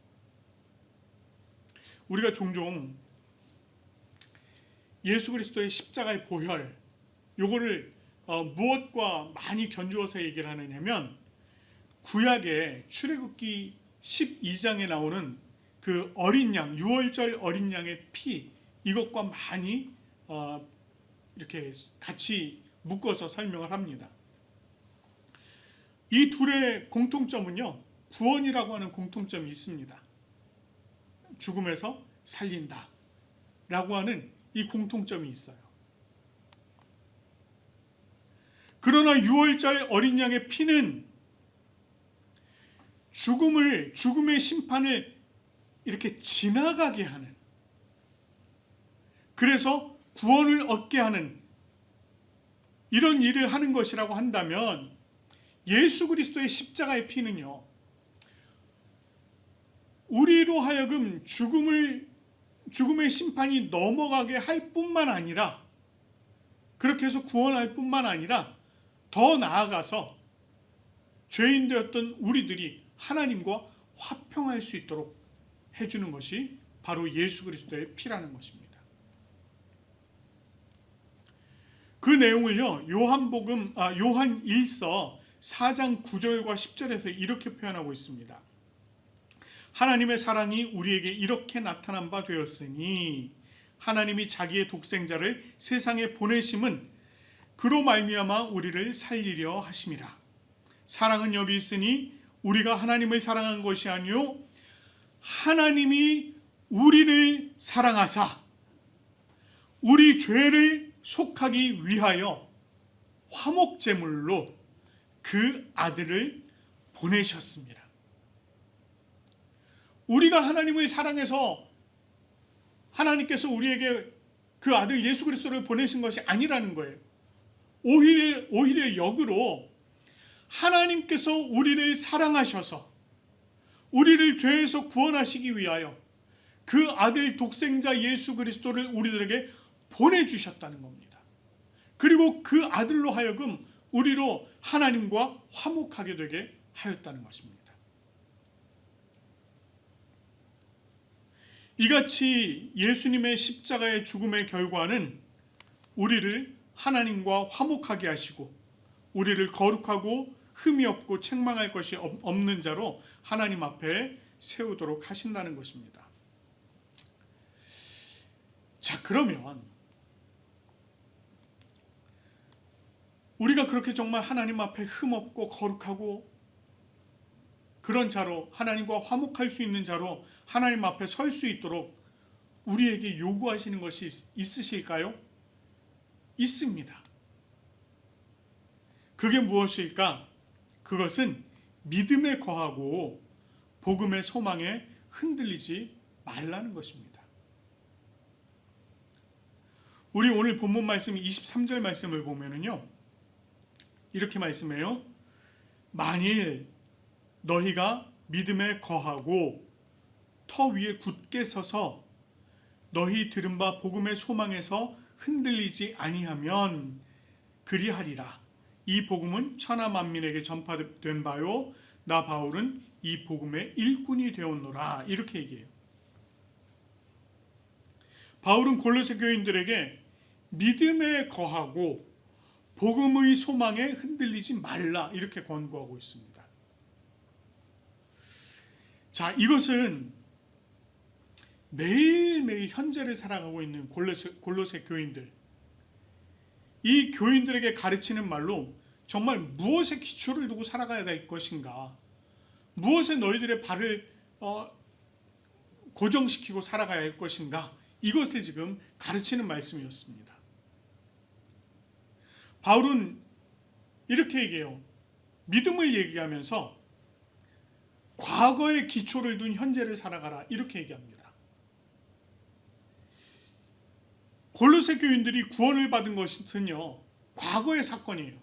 우리가 종종 예수 그리스도의 십자가의 보혈, 요거를 무엇과 많이 견주어서 얘기를 하느냐면, 구약의 출애굽기 12장에 나오는 그 어린 양, 유월절 어린 양의 피, 이것과 많이 이렇게 같이 묶어서 설명을 합니다. 이 둘의 공통점은요, 구원이라고 하는 공통점이 있습니다. 죽음에서 살린다 라고 하는 이 공통점이 있어요. 그러나 유월절 어린 양의 피는 죽음의 심판을 이렇게 지나가게 하는, 그래서 구원을 얻게 하는 이런 일을 하는 것이라고 한다면, 예수 그리스도의 십자가의 피는요, 우리로 하여금 죽음의 심판이 넘어가게 할 뿐만 아니라, 그렇게 해서 구원할 뿐만 아니라 더 나아가서 죄인 되었던 우리들이 하나님과 화평할 수 있도록 해주는 것이 바로 예수 그리스도의 피라는 것입니다. 그 내용을요, 요한 1서 4장 9절과 10절에서 이렇게 표현하고 있습니다. 하나님의 사랑이 우리에게 이렇게 나타난 바 되었으니 하나님이 자기의 독생자를 세상에 보내심은 그로 말미암아 우리를 살리려 하심이라. 사랑은 여기 있으니 우리가 하나님을 사랑한 것이 아니요 하나님이 우리를 사랑하사 우리 죄를 속하기 위하여 화목제물로 그 아들을 보내셨습니다. 우리가 하나님을 사랑해서 하나님께서 우리에게 그 아들 예수 그리스도를 보내신 것이 아니라는 거예요. 오히려 역으로 하나님께서 우리를 사랑하셔서 우리를 죄에서 구원하시기 위하여 그 아들 독생자 예수 그리스도를 우리들에게 보내주셨다는 겁니다. 그리고 그 아들로 하여금 우리로 하나님과 화목하게 되게 하였다는 것입니다. 이같이 예수님의 십자가의 죽음의 결과는 우리를 하나님과 화목하게 하시고 우리를 거룩하고 흠이 없고 책망할 것이 없는 자로 하나님 앞에 세우도록 하신다는 것입니다. 자, 그러면 우리가 그렇게 정말 하나님 앞에 흠 없고 거룩하고 그런 자로, 하나님과 화목할 수 있는 자로 하나님 앞에 설 수 있도록 우리에게 요구하시는 것이 있으실까요? 있습니다. 그게 무엇일까? 그것은 믿음에 거하고 복음의 소망에 흔들리지 말라는 것입니다. 우리 오늘 본문 말씀 23절 말씀을 보면은요, 이렇게 말씀해요. 만일 너희가 믿음에 거하고 터 위에 굳게 서서 너희 들은 바 복음의 소망에서 흔들리지 아니하면 그리하리라. 이 복음은 천하 만민에게 전파된 바요 나 바울은 이 복음의 일꾼이 되었노라. 이렇게 얘기해요. 바울은 골로새 교인들에게 믿음에 거하고 복음의 소망에 흔들리지 말라 이렇게 권고하고 있습니다. 자, 이것은 매일매일 현재를 살아가고 있는 골로새 교인들, 이 교인들에게 가르치는 말로 정말 무엇에 기초를 두고 살아가야 될 것인가, 무엇에 너희들의 발을 고정시키고 살아가야 할 것인가, 이것을 지금 가르치는 말씀이었습니다. 바울은 이렇게 얘기해요. 믿음을 얘기하면서 과거의 기초를 둔 현재를 살아가라 이렇게 얘기합니다. 골로새 교인들이 구원을 받은 것은요, 과거의 사건이에요.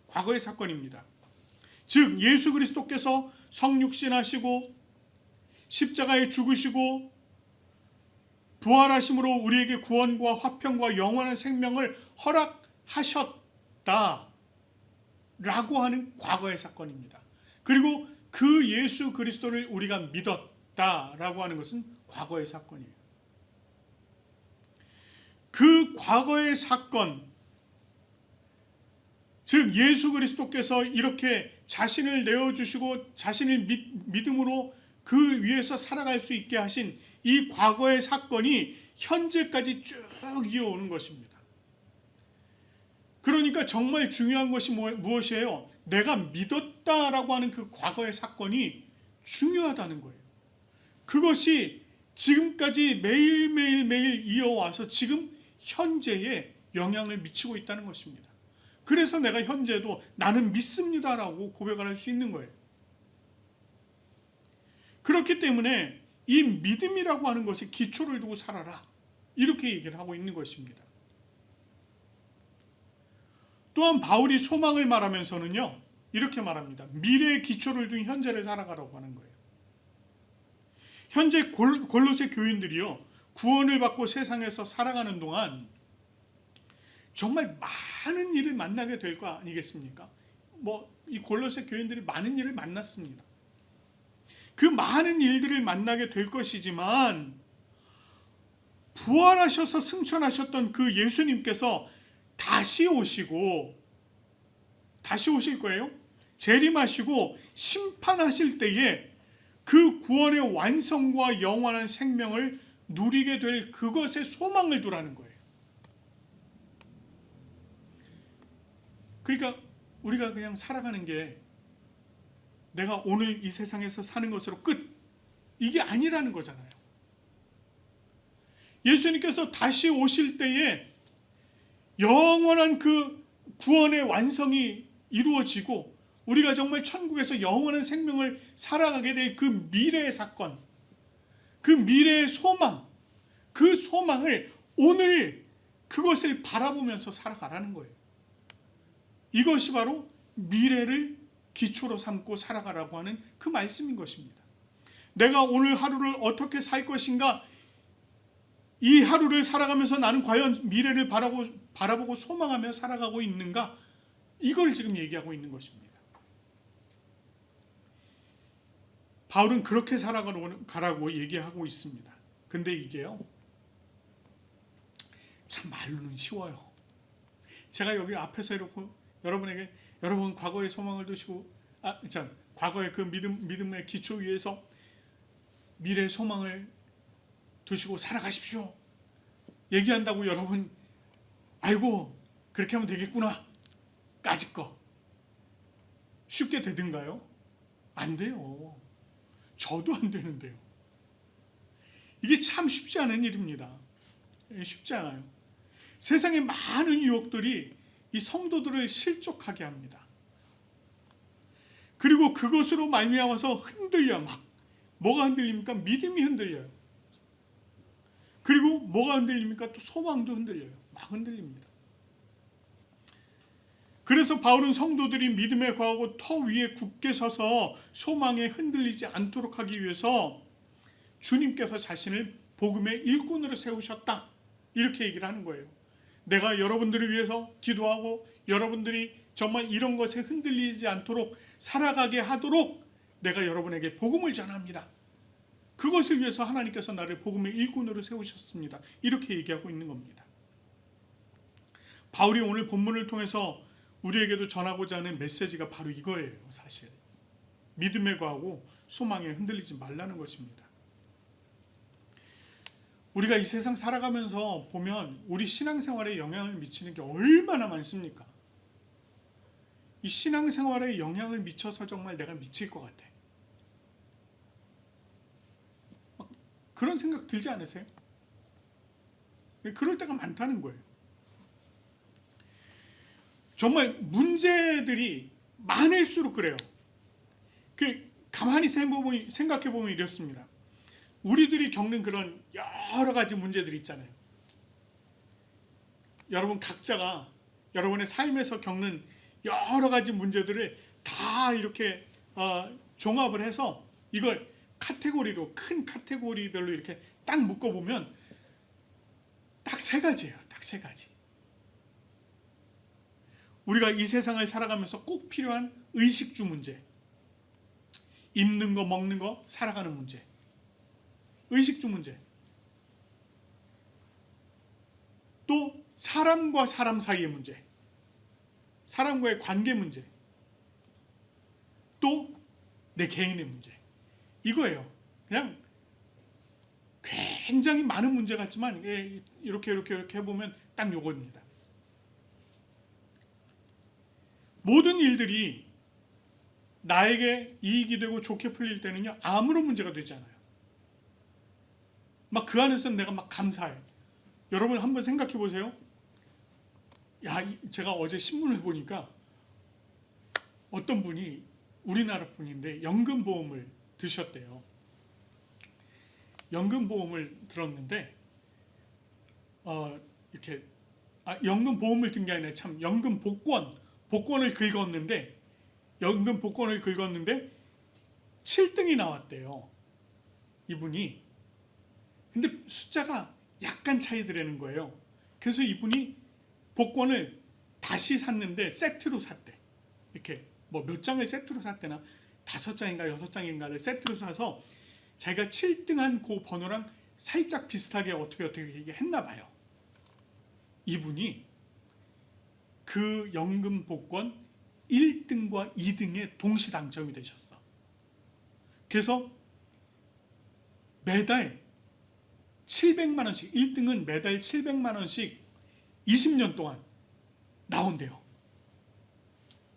과거의 사건입니다. 즉 예수 그리스도께서 성육신하시고 십자가에 죽으시고 부활하심으로 우리에게 구원과 화평과 영원한 생명을 허락하셨다라고 하는 과거의 사건입니다. 그리고 그 예수 그리스도를 우리가 믿었다라고 하는 것은 과거의 사건이에요. 그 과거의 사건, 즉 예수 그리스도께서 이렇게 자신을 내어주시고 자신을 믿음으로 그 위에서 살아갈 수 있게 하신 이 과거의 사건이 현재까지 쭉 이어오는 것입니다. 그러니까 정말 중요한 것이 무엇이에요? 내가 믿었다라고 하는 그 과거의 사건이 중요하다는 거예요. 그것이 지금까지 매일 이어와서 지금 현재에 영향을 미치고 있다는 것입니다. 그래서 내가 현재도 나는 믿습니다라고 고백을 할 수 있는 거예요. 그렇기 때문에 이 믿음이라고 하는 것이 기초를 두고 살아라 이렇게 얘기를 하고 있는 것입니다. 또한 바울이 소망을 말하면서는요 이렇게 말합니다. 미래의 기초를 둔 현재를 살아가라고 하는 거예요. 현재 골로새 교인들이요 구원을 받고 세상에서 살아가는 동안 정말 많은 일을 만나게 될 거 아니겠습니까? 이 골로새 교인들이 많은 일을 만났습니다. 그 많은 일들을 만나게 될 것이지만 부활하셔서 승천하셨던 그 예수님께서 다시 오실 거예요. 재림하시고 심판하실 때에 그 구원의 완성과 영원한 생명을 누리게 될 그것에 소망을 두라는 거예요. 그러니까 우리가 그냥 살아가는 게 내가 오늘 이 세상에서 사는 것으로 끝, 이게 아니라는 거잖아요. 예수님께서 다시 오실 때에 영원한 그 구원의 완성이 이루어지고 우리가 정말 천국에서 영원한 생명을 살아가게 될 그 미래의 사건, 그 미래의 소망, 그 소망을 오늘 그것을 바라보면서 살아가라는 거예요. 이것이 바로 미래를 기초로 삼고 살아가라고 하는 그 말씀인 것입니다. 내가 오늘 하루를 어떻게 살 것인가, 이 하루를 살아가면서 나는 과연 미래를 바라보고 소망하며 살아가고 있는가, 이걸 지금 얘기하고 있는 것입니다. 바울은 그렇게 살아가라고 얘기하고 있습니다. 근데 이게요 참 말로는 쉬워요. 제가 여기 앞에서 이렇게 여러분에게 여러분 과거의 소망을 두시고 과거의 그 믿음의 기초 위에서 미래의 소망을 두시고 살아가십시오 얘기한다고 여러분 아이고 그렇게 하면 되겠구나 까짓 거 쉽게 되든가요? 안 돼요. 저도 안 되는데요. 이게 참 쉽지 않은 일입니다. 쉽지 않아요. 세상의 많은 유혹들이 이 성도들을 실족하게 합니다. 그리고 그것으로 말미암아서 흔들려 뭐가 흔들립니까? 믿음이 흔들려요. 그리고 뭐가 흔들립니까? 또 소망도 흔들려요. 막 흔들립니다. 그래서 바울은 성도들이 믿음에 거하고 터 위에 굳게 서서 소망에 흔들리지 않도록 하기 위해서 주님께서 자신을 복음의 일꾼으로 세우셨다 이렇게 얘기를 하는 거예요. 내가 여러분들을 위해서 기도하고 여러분들이 정말 이런 것에 흔들리지 않도록 살아가게 하도록 내가 여러분에게 복음을 전합니다. 그것을 위해서 하나님께서 나를 복음의 일꾼으로 세우셨습니다. 이렇게 얘기하고 있는 겁니다. 바울이 오늘 본문을 통해서 우리에게도 전하고자 하는 메시지가 바로 이거예요. 사실 믿음에 거하고 소망에 흔들리지 말라는 것입니다. 우리가 이 세상 살아가면서 보면 우리 신앙생활에 영향을 미치는 게 얼마나 많습니까? 이 신앙생활에 영향을 미쳐서 정말 내가 미칠 것 같아. 그런 생각 들지 않으세요? 그럴 때가 많다는 거예요. 정말 문제들이 많을수록 그래요. 가만히 생각해 보면 이렇습니다. 우리들이 겪는 그런 여러 가지 문제들이 있잖아요. 여러분 각자가 여러분의 삶에서 겪는 여러 가지 문제들을 다 이렇게 종합을 해서 이걸 카테고리로, 큰 카테고리별로 이렇게 딱 묶어보면 딱 세 가지예요. 딱 세 가지. 우리가 이 세상을 살아가면서 꼭 필요한 의식주 문제, 입는 거, 먹는 거, 살아가는 문제, 의식주 문제, 또 사람과 사람 사이의 문제, 사람과의 관계 문제, 또 내 개인의 문제. 이거예요. 그냥 굉장히 많은 문제 같지만 이렇게 해보면 딱 요겁니다. 모든 일들이 나에게 이익이 되고 좋게 풀릴 때는요, 아무런 문제가 되지 않아요. 막 그 안에서는 내가 막 감사해. 여러분 한번 생각해 보세요. 제가 어제 신문을 보니까 어떤 분이, 우리나라 분인데 연금보험을 드셨대요. 연금보험을 들었는데 이렇게 연금보험을 든 게 아니라 참 연금 복권을 긁었는데, 연금 복권을 긁었는데 7등이 나왔대요. 이분이. 근데 숫자가 약간 차이더라는 거예요. 그래서 이분이 복권을 다시 샀는데 세트로 샀대. 이렇게 뭐 몇 장을 세트로 샀대나 5장인가 6장인가를 세트로 사서 자기가 7등한 그 번호랑 살짝 비슷하게 어떻게 했나 봐요. 이분이 그 연금 복권 1등과 2등에 동시 당첨이 되셨어. 그래서 매달 700만 원씩, 1등은 매달 700만 원씩 20년 동안 나온대요.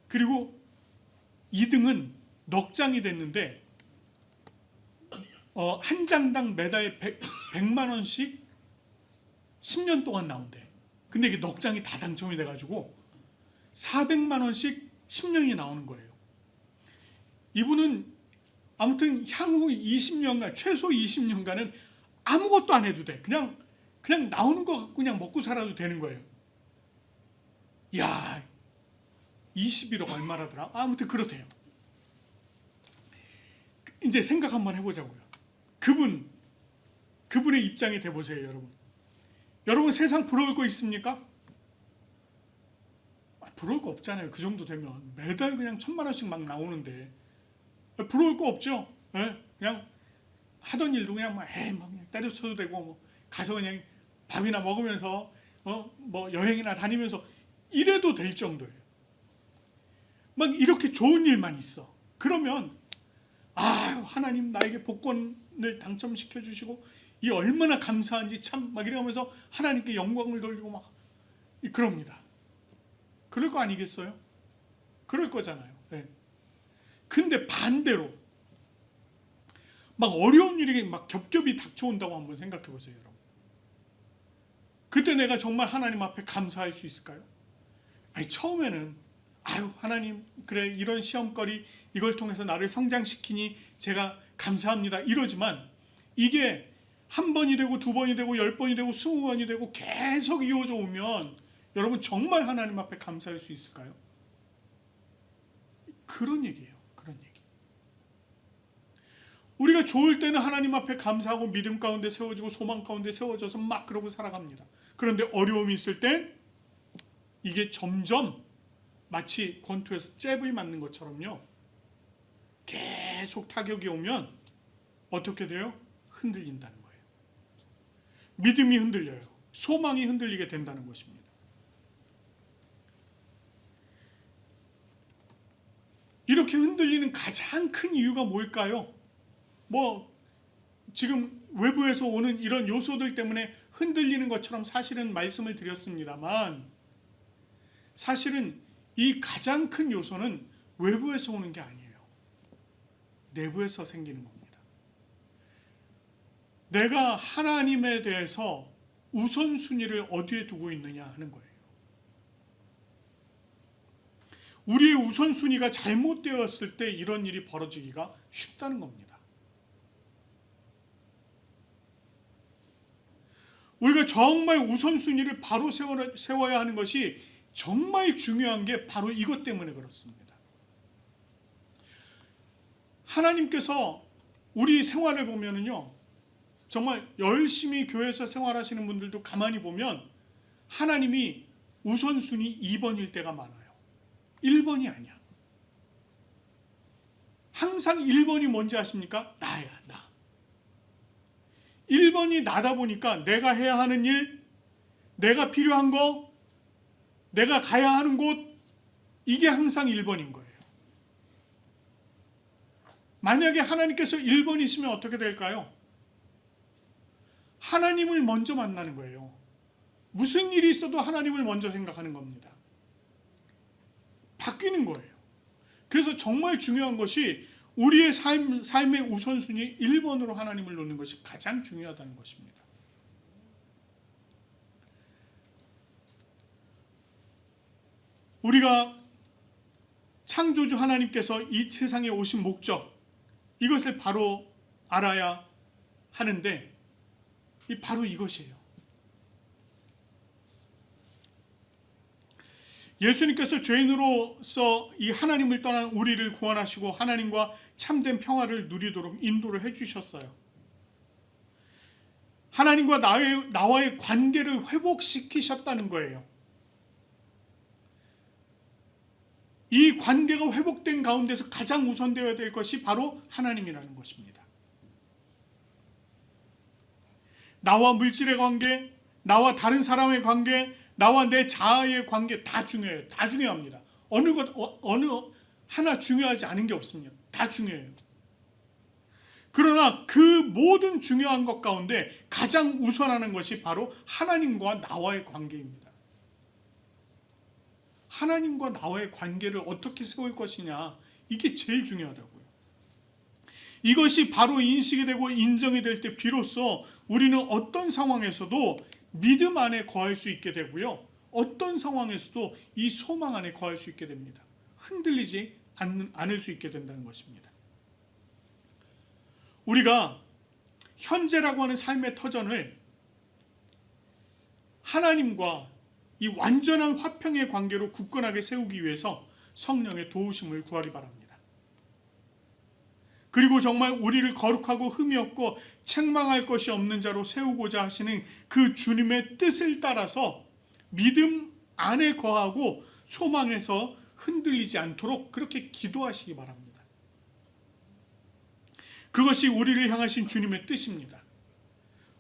그리고 2등은 넉 장이 됐는데 한 장당 매달 100만 원씩 10년 동안 나온대. 근데 이게 넉 장이 다 당첨이 돼가지고 400만 원씩 10년이 나오는 거예요. 이분은 아무튼 향후 20년간, 최소 20년간은 아무것도 안 해도 돼. 그냥 나오는 거 갖고 그냥 먹고 살아도 되는 거예요. 야, 21억 얼마라더라? 아무튼 그렇대요. 이제 생각 한번 해보자고요. 그분의 입장이 돼보세요, 여러분. 여러분 세상 부러울 거 있습니까? 부러울 거 없잖아요. 그 정도 되면 매달 그냥 1,000만 원씩 막 나오는데 부러울 거 없죠. 그냥 하던 일도 그냥 막 때려쳐도 되고, 뭐 가서 그냥 밥이나 먹으면서 뭐 여행이나 다니면서 이래도 될 정도예요. 막 이렇게 좋은 일만 있어. 그러면 하나님 나에게 복권을 당첨시켜 주시고 이 얼마나 감사한지 참 막 이러면서 하나님께 영광을 돌리고 막 그럽니다. 그럴 거 아니겠어요? 그럴 거잖아요. 네. 근데 반대로 막 어려운 일이 막 겹겹이 닥쳐온다고 한번 생각해 보세요, 여러분. 그때 내가 정말 하나님 앞에 감사할 수 있을까요? 처음에는 하나님, 그래, 이런 시험거리 이걸 통해서 나를 성장시키니 제가 감사합니다 이러지만, 이게 한 번이 되고 두 번이 되고 10번이 되고 20번이 되고 계속 이어져 오면 여러분 정말 하나님 앞에 감사할 수 있을까요? 그런 얘기예요. 그런 얘기. 우리가 좋을 때는 하나님 앞에 감사하고 믿음 가운데 세워지고 소망 가운데 세워져서 막 그러고 살아갑니다. 그런데 어려움이 있을 땐 이게 점점 마치 권투에서 잽을 맞는 것처럼요, 계속 타격이 오면 어떻게 돼요? 흔들린다는 거예요. 믿음이 흔들려요. 소망이 흔들리게 된다는 것입니다. 이렇게 흔들리는 가장 큰 이유가 뭘까요? 뭐 지금 외부에서 오는 이런 요소들 때문에 흔들리는 것처럼 사실은 말씀을 드렸습니다만, 사실은 이 가장 큰 요소는 외부에서 오는 게 아니에요. 내부에서 생기는 겁니다. 내가 하나님에 대해서 우선순위를 어디에 두고 있느냐 하는 거예요. 우리의 우선순위가 잘못되었을 때 이런 일이 벌어지기가 쉽다는 겁니다. 우리가 정말 우선순위를 바로 세워야 하는 것이 정말 중요한 게 바로 이것 때문에 그렇습니다. 하나님께서 우리 생활을 보면은요, 정말 열심히 교회에서 생활하시는 분들도 가만히 보면 하나님이 우선순위 2번일 때가 많아요. 1번이 아니야. 항상 1번이 뭔지 아십니까? 나야, 나. 1번이 나다 보니까 내가 해야 하는 일, 내가 필요한 거, 내가 가야 하는 곳, 이게 항상 1번인 거예요. 만약에 하나님께서 1번이시면 어떻게 될까요? 하나님을 먼저 만나는 거예요. 무슨 일이 있어도 하나님을 먼저 생각하는 겁니다. 바뀌는 거예요. 그래서 정말 중요한 것이 우리의 삶의 우선순위 1번으로 하나님을 놓는 것이 가장 중요하다는 것입니다. 우리가 창조주 하나님께서 이 세상에 오신 목적, 이것을 바로 알아야 하는데 바로 이것이에요. 예수님께서 죄인으로서 이 하나님을 떠난 우리를 구원하시고 하나님과 참된 평화를 누리도록 인도를 해주셨어요. 하나님과 나와의 관계를 회복시키셨다는 거예요. 이 관계가 회복된 가운데서 가장 우선되어야 될 것이 바로 하나님이라는 것입니다. 나와 물질의 관계, 나와 다른 사람의 관계, 나와 내 자아의 관계 다 중요해요. 다 중요합니다. 어느 하나 중요하지 않은 게 없습니다. 다 중요해요. 그러나 그 모든 중요한 것 가운데 가장 우선하는 것이 바로 하나님과 나와의 관계입니다. 하나님과 나와의 관계를 어떻게 세울 것이냐, 이게 제일 중요하다고요. 이것이 바로 인식이 되고 인정이 될 때 비로소 우리는 어떤 상황에서도 믿음 안에 거할 수 있게 되고요, 어떤 상황에서도 이 소망 안에 거할 수 있게 됩니다. 흔들리지 않을 수 있게 된다는 것입니다. 우리가 현재라고 하는 삶의 터전을 하나님과 이 완전한 화평의 관계로 굳건하게 세우기 위해서 성령의 도우심을 구하기 바랍니다. 그리고 정말 우리를 거룩하고 흠이 없고 책망할 것이 없는 자로 세우고자 하시는 그 주님의 뜻을 따라서 믿음 안에 거하고 소망에서 흔들리지 않도록 그렇게 기도하시기 바랍니다. 그것이 우리를 향하신 주님의 뜻입니다.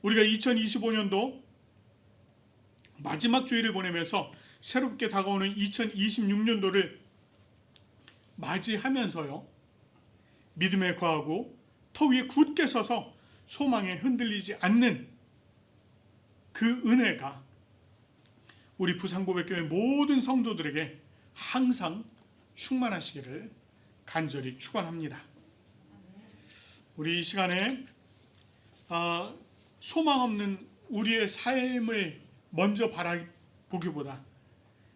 우리가 2025년도 마지막 주일을 보내면서 새롭게 다가오는 2026년도를 맞이하면서요, 믿음에 거하고 터 위에 굳게 서서 소망에 흔들리지 않는 그 은혜가 우리 부산고백교회 모든 성도들에게 항상 충만하시기를 간절히 축원합니다. 우리 이 시간에 소망 없는 우리의 삶을 먼저 바라보기보다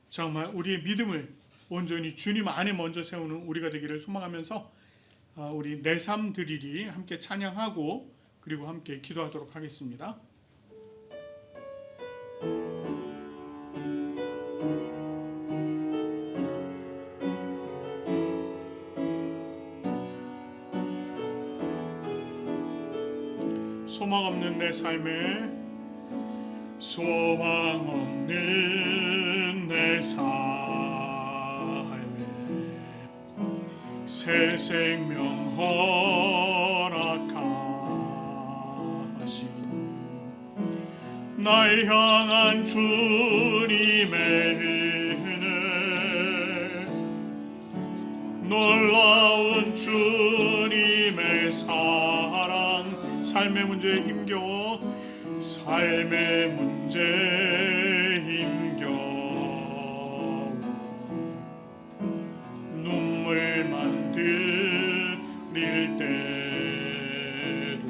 정말 우리의 믿음을 온전히 주님 안에 먼저 세우는 우리가 되기를 소망하면서 우리 내 삶 드리리 함께 찬양하고 그리고 함께 기도하도록 하겠습니다. 소망 없는 내 삶에, 소망 없는 내 삶에 새 생명 허락하신 날 향한 주님의 은혜, 놀라운 주님의 사랑, 삶의 문제에 힘겨워 삶의 문제에 힘겨워 눈물만 들릴 때도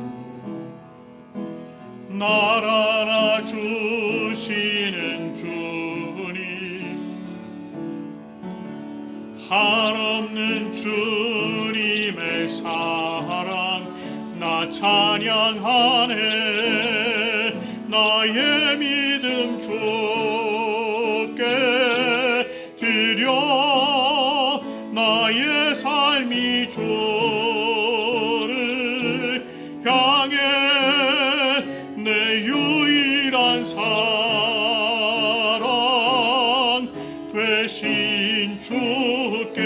날 안아주시는 주님, 한없는 주님의 사랑 나 찬양하네. 나의 믿음 주께 드려 나의 삶이 주를 향해 내 유일한 사랑 되신 주께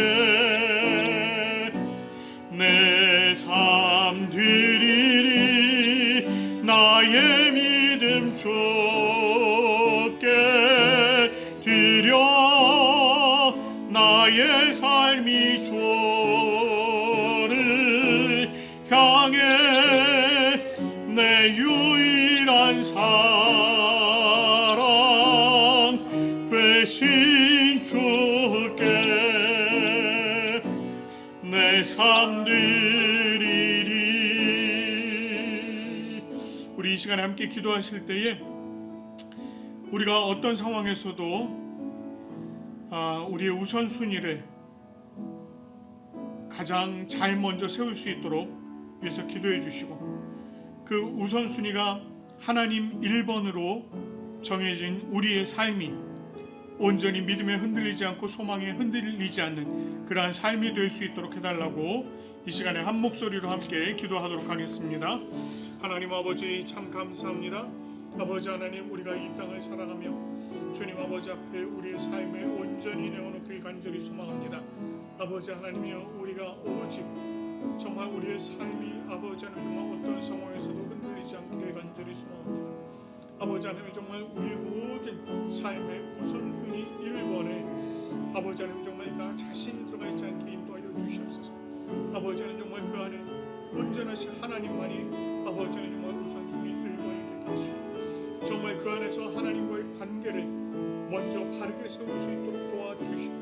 내 삶 드리리. 나의 믿음 주께 드려 나의 삶이 주를 향해 내 유일한 사랑 되신 주께 내 삶 드리리. 우리 이 시간에 함께 기도하실 때에 우리가 어떤 상황에서도 우리의 우선순위를 가장 잘 먼저 세울 수 있도록 위해서 기도해 주시고, 그 우선순위가 하나님 1번으로 정해진 우리의 삶이 온전히 믿음에 흔들리지 않고 소망에 흔들리지 않는 그러한 삶이 될 수 있도록 해달라고 이 시간에 한 목소리로 함께 기도하도록 하겠습니다. 하나님 아버지, 참 감사합니다. 아버지 하나님, 우리가 이 땅을 살아가며 주님 아버지 앞에 우리의 삶을 온전히 내어놓길 간절히 소망합니다. 아버지 하나님이여, 우리가 오직 정말 우리의 삶이 아버지 하나님 정말 어떤 상황에서도 흔들리지 않기를 간절히 소망합니다. 아버지 하나님, 정말 우리의 모든 삶의 우선순위 1번에 아버지 하나님 정말 나 자신이 들어가 있지 않게 인도하여 주시옵소서. 아버지 하나님, 정말 그 안에 온전하신 하나님만이 아버지 하나님 정말 우선순위 1번이 되게 하시고, 정말 그 안에서 하나님과의 관계를 먼저 바르게 세울 수 있도록 도와주시고,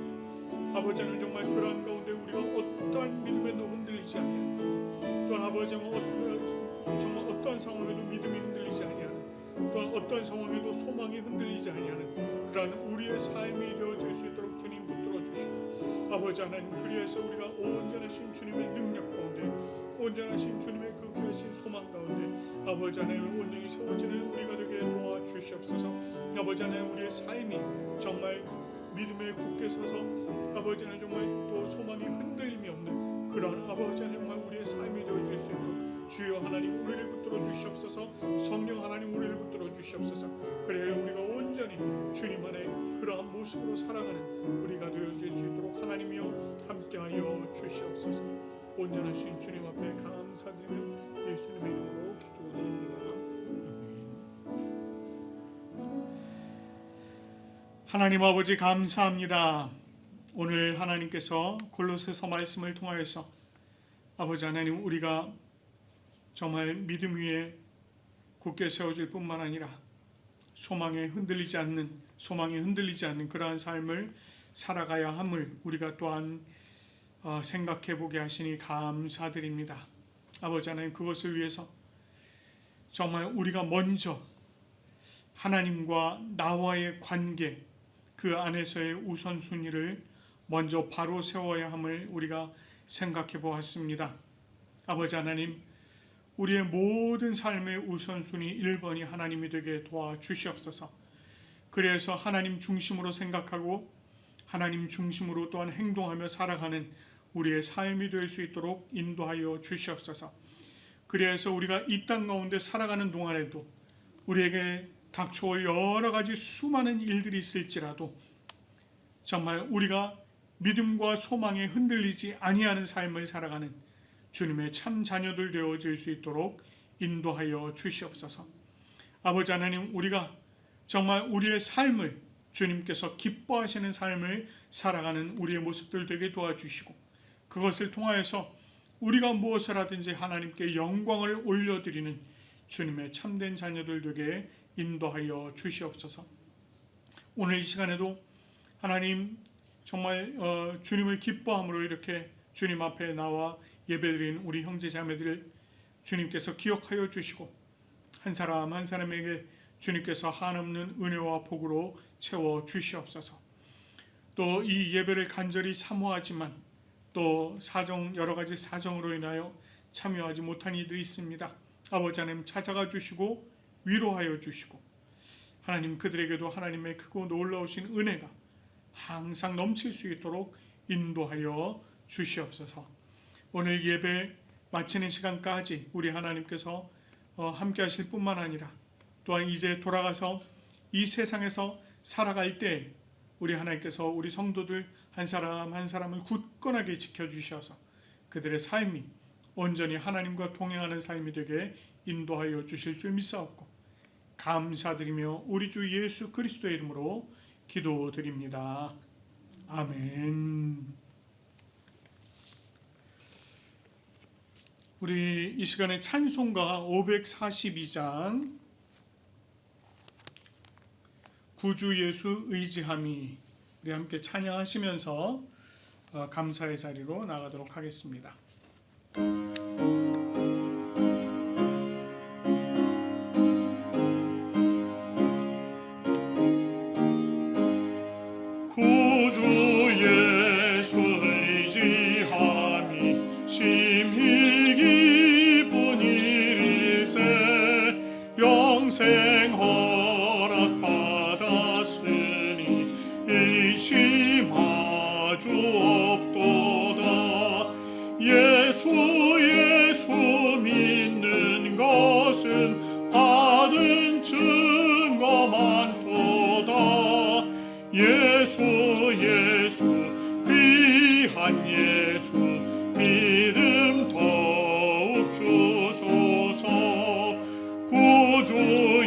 아버지 하나님 정말 그러한 가운데 우리가 어떠한 믿음에도 흔들리지 아니하는, 또한 아버지 하나님 정말 어떠한 상황에도 믿음이 흔들리지 아니하는, 또한 어떠한 상황에도 소망이 흔들리지 아니하는 그러한 우리의 삶이 되어질 수 있도록 주님 붙들어 주시고, 아버지 하나님, 그리해서 우리가 온전하신 주님의 능력 가운데, 온전하신 주님의 그 귀하신 소망 가운데 아버지 하나님 온전히 세워지는 우리가 되게 도와주시옵소서. 아버지 하나님, 우리의 삶이 정말 믿음에 굳게 서서 아버지 하나님 정말 또 소망이 흔들림이 없는 그런 아버지 하나님 정말 우리의 삶이 되어질 수 있도록 주여 하나님 우리를 붙들어 주시옵소서. 성령 하나님 우리를 붙들어 주시옵소서. 그래야 우리가 온전히 주님 안에 그러한 모습으로 살아가는 우리가 되어질 수 있도록 하나님이여 함께하여 주시옵소서. 온전하신 주님 앞에 감사드리는 예수님의 이름으로 기도드립니다. 하나님 아버지, 감사합니다. 오늘 하나님께서 골로새서 말씀을 통하여서 아버지 하나님, 우리가 정말 믿음 위에 굳게 세워질 뿐만 아니라 소망에 흔들리지 않는 그러한 삶을 살아가야 함을 우리가 또한 생각해 보게 하시니 감사드립니다. 아버지 하나님, 그것을 위해서 정말 우리가 먼저 하나님과 나와의 관계, 그 안에서의 우선순위를 먼저 바로 세워야 함을 우리가 생각해 보았습니다. 아버지 하나님, 우리의 모든 삶의 우선순위 1번이 하나님이 되게 도와주시옵소서. 그래서 하나님 중심으로 생각하고 하나님 중심으로 또한 행동하며 살아가는 우리의 삶이 될 수 있도록 인도하여 주시옵소서. 그래서 우리가 이 땅 가운데 살아가는 동안에도 우리에게 닥쳐올 여러 가지 수많은 일들이 있을지라도 정말 우리가 믿음과 소망에 흔들리지 아니하는 삶을 살아가는 주님의 참 자녀들 되어질 수 있도록 인도하여 주시옵소서. 아버지 하나님, 우리가 정말 우리의 삶을 주님께서 기뻐하시는 삶을 살아가는 우리의 모습들 되게 도와주시고, 그것을 통하여서 우리가 무엇을 하든지 하나님께 영광을 올려드리는 주님의 참된 자녀들 되게 인도하여 주시옵소서. 오늘 이 시간에도 하나님 정말 주님을 기뻐함으로 이렇게 주님 앞에 나와 예배드린 우리 형제 자매들을 주님께서 기억하여 주시고, 한 사람 한 사람에게 주님께서 한없는 은혜와 복으로 채워 주시옵소서. 또 이 예배를 간절히 사모하지만 또 여러 가지 사정으로 인하여 참여하지 못한 이들이 있습니다. 아버지 하나님 찾아가 주시고 위로하여 주시고 하나님 그들에게도 하나님의 크고 놀라우신 은혜가 항상 넘칠 수 있도록 인도하여 주시옵소서. 오늘 예배 마치는 시간까지 우리 하나님께서 함께 하실 뿐만 아니라 또한 이제 돌아가서 이 세상에서 살아갈 때 우리 하나님께서 우리 성도들 한 사람 한 사람을 굳건하게 지켜주셔서 그들의 삶이 온전히 하나님과 동행하는 삶이 되게 인도하여 주실 줄 믿사옵고 감사드리며 우리 주 예수 그리스도의 이름으로 기도드립니다. 아멘. 우리 이 시간에 찬송가 542장 구주 예수 의지함이 우리 함께 찬양하시면서 감사의 자리로 나가도록 하겠습니다. 구주 예수 의지함이 심히 기쁜 일일세 영생 허락받았으니 의심하주 없도다. 예수 믿는 것은 받은 증거 많도다. 예수 귀한 예수 믿음 더욱 주소서. 구주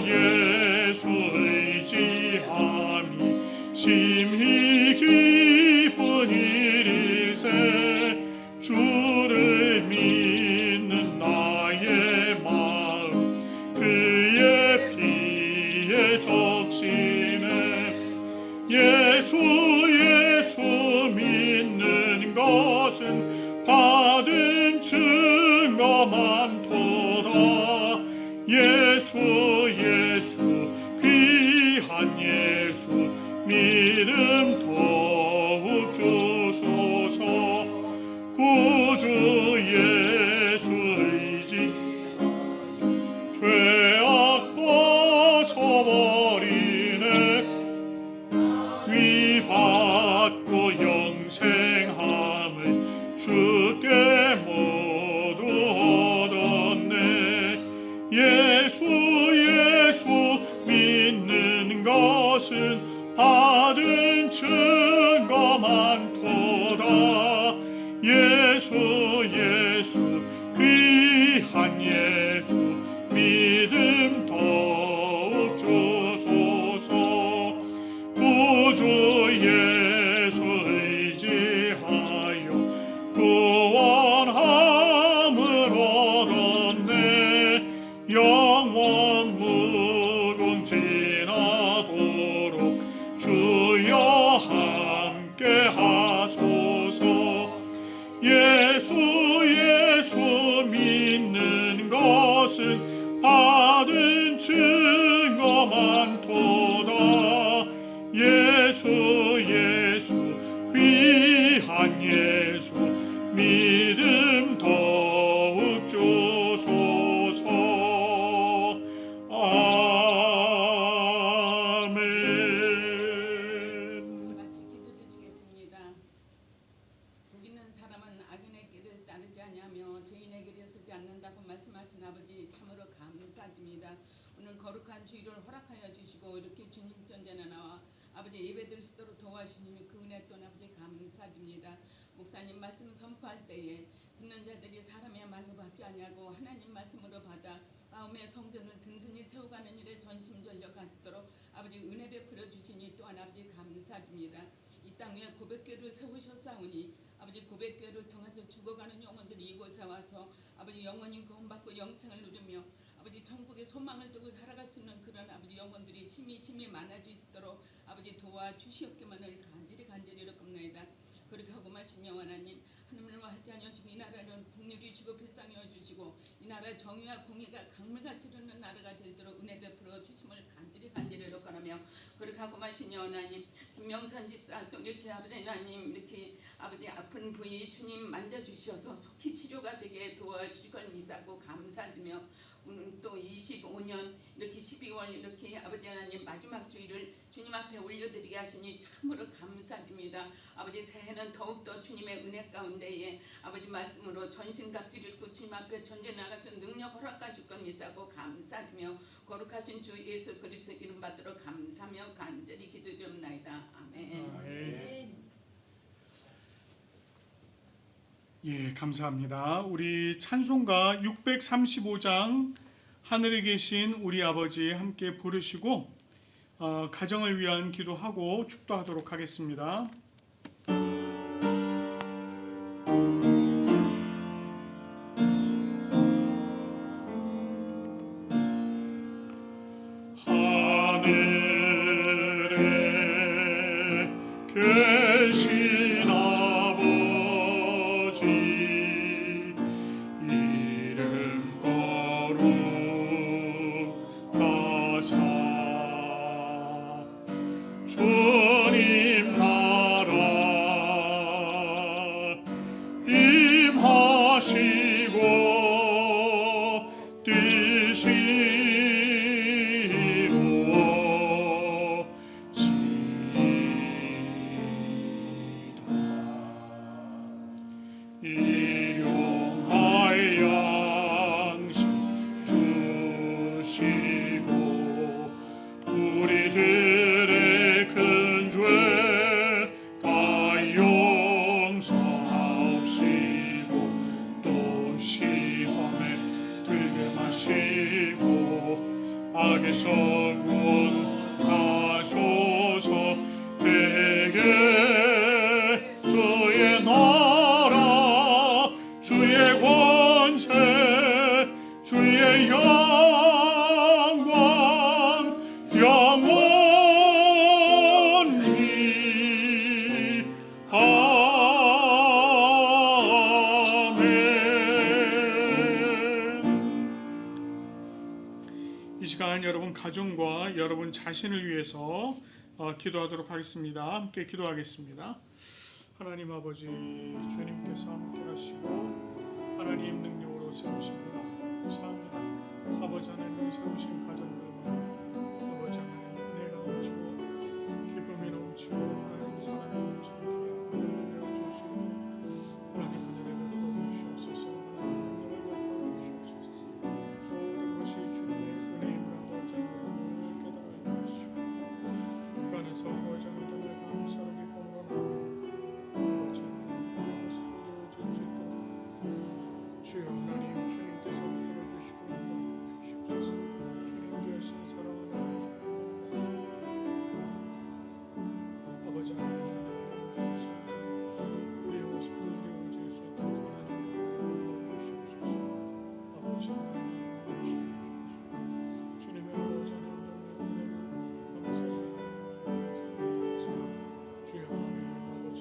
예수 의지함이 심히 기쁜 일일세 주를 믿는 나의 마음 그의 피에 적시네. 예수 믿는 것은 받은 증거 많도다. 예수 귀한 예수 믿음 더욱 주소서. 구주 예수 의지 죄악 벗어버리네. 위받고 영생함을 주께 모두 얻었네. 예수 믿는 것은 받은 증거 많도다. 예수 귀한 예수 믿음 더욱 주소서. 구주 예수 의지하여 구원함을 얻었네. 영원 무궁지나도록 주여 함께 하소서. 예수 믿는 것은 받은 증거 많도다. 예수 귀한 예수 믿음 더욱 주소서. 아멘. 같이 기도드리겠습니다. 복 있는 사람은 악인의 길을 따르지 아니하며 죄인의 길에 서지 않는다고 말씀하신 아버지 참으로 감사드립니다. 오늘 거룩한 주일을 허락하여 주시고 이렇게 주님 전전에 나와 아버지 예배드릴 수 있도록 도와주시니 그 은혜 또한 아버지 감사드립니다. 목사님 말씀 선포할 때에 듣는 자들이 사람의 말로 받지 아니하고 하나님 말씀으로 받아 마음의 성전을 든든히 세워가는 일에 전심전력하시도록 아버지 은혜 베풀어 주시니 또한 아버지 감사드립니다. 이 땅에 고백교회를 세우셨사오니 아버지 고백교회를 통해서 죽어가는 영혼들이 이곳에 와서 아버지 영원히 구원받고 영생을 누리며 아버지 천국의 소망을 두고 살아갈 수 있는 그런 아버지 영혼들이 심히 많아지시도록 아버지 도와주시옵기만을 간절히 이렇옵나이다. 그렇게 하고 마신 영원 하나님 하나님을 하지 아니하시고 이 나라를 국률이시고 필상이여 주시고 이 나라 정의와 공의가 강물같이 흐르는 나라가 되도록 은혜 베풀어 주심을 간절히 로건하며 거룩하고 마신 하나님 김명선 집사 또 이렇게 아버지 하나님 이렇게 아버지 아픈 부위 주님 만져주셔서 속히 치료가 되게 도와주실 걸 믿사고 감사드리며 또 25년 이렇게 12월 이렇게 아버지 하나님 마지막 주일을 주님 앞에 올려드리게 하시니 참으로 감사드립니다. 아버지 새해는 더욱더 주님의 은혜 가운데에 아버지 말씀으로 전신갑질 입고 주님 앞에 전제 나가서 능력 허락하실 것 믿사고 감사드리며 거룩하신 주 예수 그리스도 이름 받도록 감사하며 간절히 기도드립나이다. 아멘. 예, 감사합니다. 우리 찬송가 635장 하늘에 계신 우리 아버지 함께 부르시고 가정을 위한 기도하고 축도하도록 하겠습니다. 하늘에 계신 아버지 이름 거룩하사 주님 나라 임하시고 뜻이 일용할 양식 주시고 우리들의 큰 죄 다 용서하옵시고 또 시험에 들게 마시고 악에서 구원하소서. 되게 주의 나라 주의 권세 주의 영광 영원히 아멘. 이 시간 여러분 가정과 여러분 자신을 위해서 기도하도록 하겠습니다. 함께 기도하겠습니다. 하나님 아버지 주님께서 함께 하시고 하나님 능력으로 세우십니다. 감사합니다. 아버지 하나님 세우신 가정들과 아버지 하나님 은혜가 넘치고 기쁨이 넘치고 하나님 사랑이 넘치는 귀한 가정을 내어주시고 하나님 은혜를 베풀어 주시옵소서. 하나님 능력을 베풀어 주시옵소서. 모든 것이 주님의 은혜임을 아버지 하나님 깨달아 주시고 그 안에서 아버지 하나님 감사로 기쁨으로 주여 하나님 주님께서 들어주시고 주시옵소서. 주님께 하신 사랑을 아버지 하나님 우리의 모습을 이루어질 수 있도록 하나님 도와주시옵소서. 아버지 하나님 주님의 아버지 하나님 감사합니다. 주여 하나님 아버지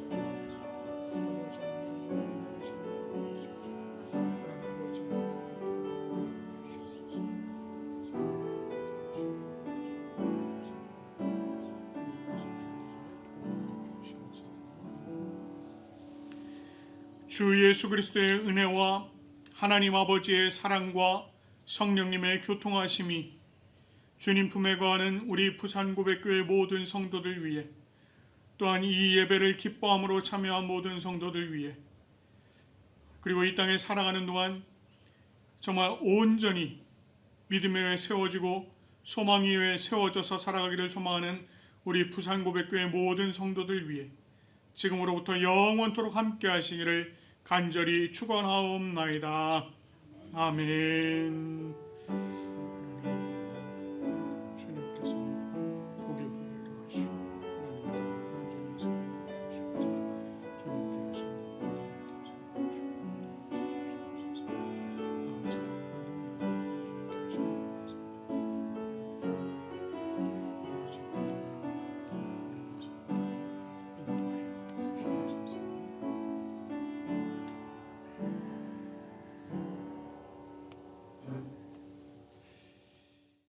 주 예수 그리스도의 은혜와 하나님 아버지의 사랑과 성령님의 교통하심이 주님 품에 거하는 우리 부산고백교회 모든 성도들 위해 또한 이 예배를 기뻐함으로 참여한 모든 성도들 위해 그리고 이 땅에 살아가는 동안 정말 온전히 믿음에 세워지고 소망 위에 세워져서 살아가기를 소망하는 우리 부산고백교회 모든 성도들 위해 지금으로부터 영원토록 함께 하시기를 간절히 축원하옵나이다. 아멘.